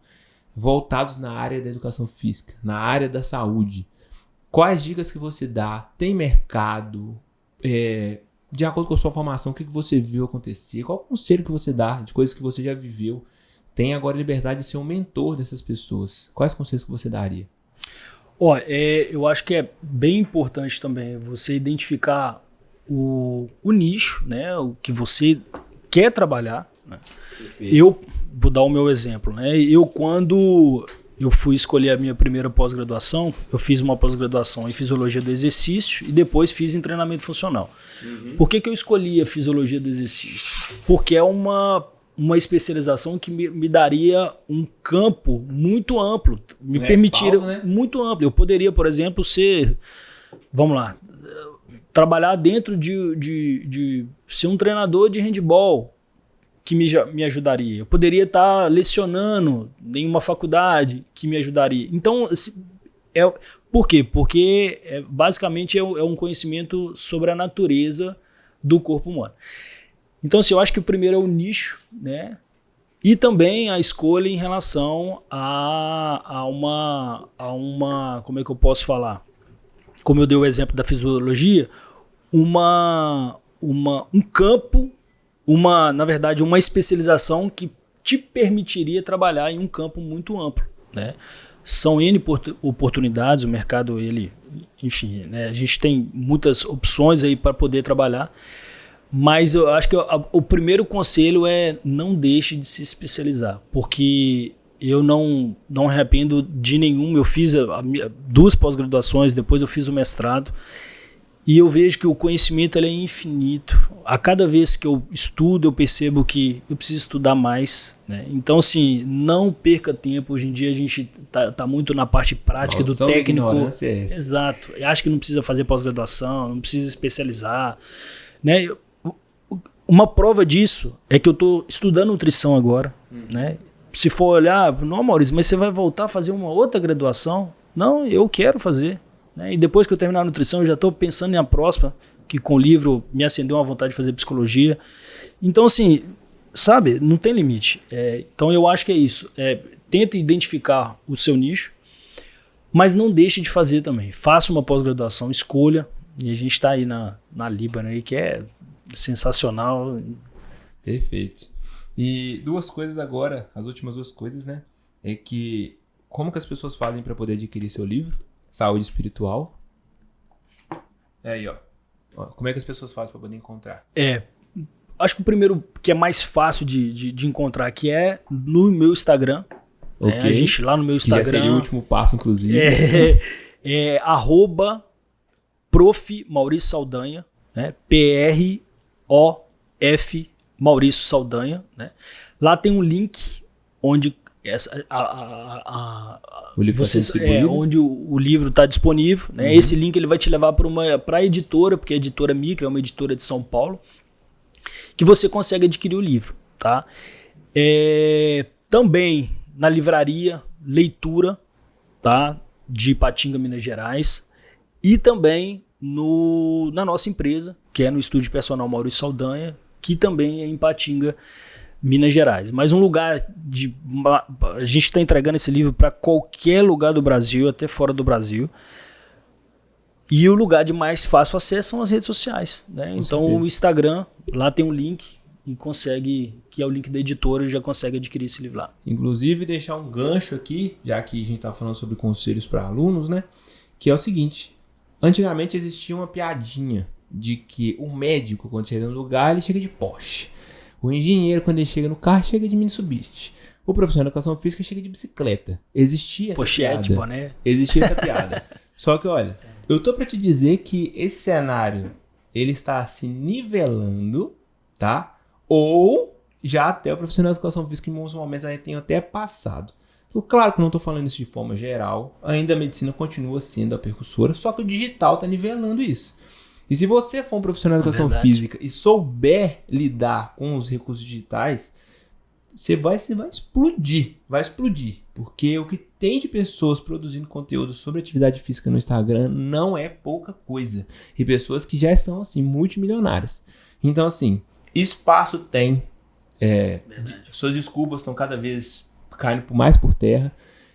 Speaker 2: voltados na área da educação física, na área da saúde? Quais dicas que você dá? Tem mercado? De acordo com a sua formação, o que você viu acontecer? Qual o conselho que você dá de coisas que você já viveu? Tem agora a liberdade de ser um mentor dessas pessoas. Quais conselhos que você daria?
Speaker 1: Eu acho que é bem importante também você identificar o nicho, né, o que você quer trabalhar. Né? Eu vou dar o meu exemplo. Né? Quando eu fui escolher a minha primeira pós-graduação, eu fiz uma pós-graduação em Fisiologia do Exercício e depois fiz em Treinamento Funcional. Uhum. Por que eu escolhi a Fisiologia do Exercício? Porque é uma especialização que me daria um campo muito amplo, me permitiria muito amplo. Eu poderia, por exemplo, trabalhar dentro de ser um treinador de handball, que me ajudaria. Eu poderia estar lecionando em uma faculdade, que me ajudaria. Então, por quê? Porque basicamente é um conhecimento sobre a natureza do corpo humano. Então, assim, eu acho que o primeiro é o nicho, né? E também a escolha em relação a uma, como é que eu posso falar? Como eu dei o exemplo da fisiologia, um campo, na verdade, uma especialização que te permitiria trabalhar em um campo muito amplo, né? São N oportunidades, o mercado, enfim, né? A gente tem muitas opções aí para poder trabalhar. Mas eu acho que o primeiro conselho é não deixe de se especializar, porque eu não me arrependo de nenhum. Eu fiz 2 pós-graduações, depois eu fiz o mestrado, e eu vejo que o conhecimento ele é infinito. A cada vez que eu estudo, eu percebo que eu preciso estudar mais, né? Então, assim, não perca tempo. Hoje em dia a gente tá muito na parte prática do técnico. Exato. Eu acho que não precisa fazer pós-graduação, não precisa especializar, né? Uma prova disso é que eu estou estudando nutrição agora, né? Se for olhar, não, Maurício, mas você vai voltar a fazer uma outra graduação? Não, eu quero fazer, né? E depois que eu terminar a nutrição, eu já estou pensando em a próxima, que com o livro me acendeu uma vontade de fazer psicologia. Então, assim, sabe, não tem limite. Então, eu acho que é isso. Tenta identificar o seu nicho, mas não deixe de fazer também. Faça uma pós-graduação, escolha. E a gente está aí na Líbano, aí, que é sensacional.
Speaker 2: Perfeito. E 2 coisas agora, as últimas 2 coisas, né? É que como que as pessoas fazem para poder adquirir seu livro? Saúde Espiritual. Aí, ó. Como é que as pessoas fazem para poder encontrar?
Speaker 1: Acho que o primeiro que é mais fácil de encontrar aqui é no meu Instagram.
Speaker 2: Okay.
Speaker 1: A gente lá no meu Instagram.
Speaker 2: Que já seria o último passo, inclusive.
Speaker 1: @Prof. Maurício Saldanha, né? PROF Maurício Saldanha, né? Lá tem um link onde
Speaker 2: O livro está sendo distribuído.
Speaker 1: Onde o livro está disponível, né? Esse link ele vai te levar para a editora, porque a editora Micra é uma editora de São Paulo, que você consegue adquirir o livro, tá? Também na livraria Leitura, tá? De Ipatinga, Minas Gerais, e também na nossa empresa, que é no Estúdio Personal Maurício Saldanha, que também é em Ipatinga, Minas Gerais. Mas um lugar a gente está entregando esse livro para qualquer lugar do Brasil, até fora do Brasil. E o lugar de mais fácil acesso são as redes sociais, né? Então o Instagram, lá tem um link e que é o link da editora, já consegue adquirir esse livro lá.
Speaker 2: Inclusive deixar um gancho aqui, já que a gente está falando sobre conselhos para alunos, né? Que é o seguinte: antigamente existia uma piadinha de que o médico, quando chega no lugar, ele chega de Porsche. O engenheiro, quando ele chega no carro, chega de Mitsubishi. O profissional de educação física chega de bicicleta. Existia essa
Speaker 1: Pochete,
Speaker 2: piada.
Speaker 1: boné.
Speaker 2: Existia essa piada. Só que, olha, eu tô pra te dizer que esse cenário, ele está se nivelando, tá? Ou já até o profissional de educação física, em alguns momentos, a gente tem até passado. Claro que eu não tô falando isso de forma geral. Ainda a medicina continua sendo a percussora, só que o digital tá nivelando isso. E se você for um profissional de educação física e souber lidar com os recursos digitais, você vai explodir. Vai explodir. Porque o que tem de pessoas produzindo conteúdo sobre atividade física no Instagram não é pouca coisa. E pessoas que já estão, assim, multimilionárias. Então, assim, espaço tem. Suas desculpas estão cada vez caindo mais por terra.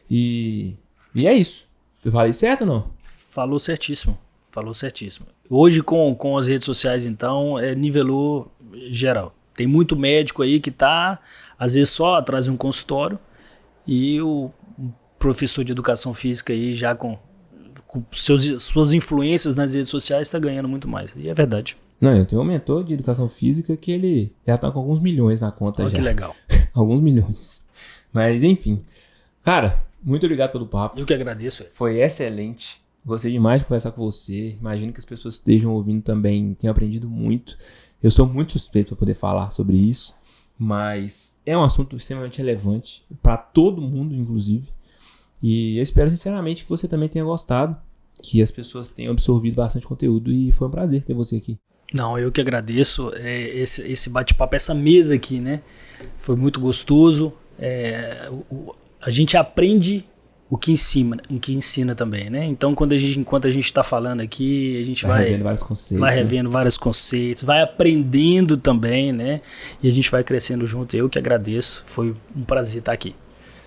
Speaker 2: E é isso. Eu falei certo ou não?
Speaker 1: Falou certíssimo. Hoje, com as redes sociais, então, nivelou geral. Tem muito médico aí que tá, às vezes, só atrás de um consultório, e o professor de educação física aí, já com suas influências nas redes sociais, está ganhando muito mais. E é verdade.
Speaker 2: Não, eu tenho um mentor de educação física que ele já tá com alguns milhões na conta.
Speaker 1: Que legal.
Speaker 2: Alguns milhões. Mas, enfim. Cara, muito obrigado pelo papo.
Speaker 1: Eu que agradeço.
Speaker 2: Foi excelente. Gostei demais de conversar com você. Imagino que as pessoas que estejam ouvindo também tenham aprendido muito. Eu sou muito suspeito para poder falar sobre isso, mas é um assunto extremamente relevante para todo mundo, inclusive. E eu espero sinceramente que você também tenha gostado, que as pessoas tenham absorvido bastante conteúdo, e foi um prazer ter você aqui.
Speaker 1: Não, eu que agradeço esse bate-papo, essa mesa aqui, né? Foi muito gostoso. A gente aprende o que ensina também, né? Então, enquanto a gente está falando aqui, a gente vai
Speaker 2: revendo vários conceitos.
Speaker 1: Vai revendo vários conceitos, vai aprendendo também, né? E a gente vai crescendo junto. Eu que agradeço. Foi um prazer estar aqui.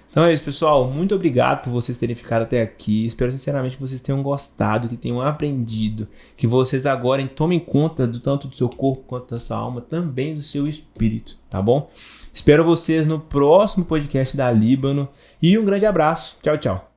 Speaker 2: Então é isso, pessoal. Muito obrigado por vocês terem ficado até aqui. Espero sinceramente que vocês tenham gostado, que tenham aprendido, que vocês agora tomem conta tanto do seu corpo quanto da sua alma, também do seu espírito, tá bom? Espero vocês no próximo podcast da Líbano e um grande abraço. Tchau, tchau.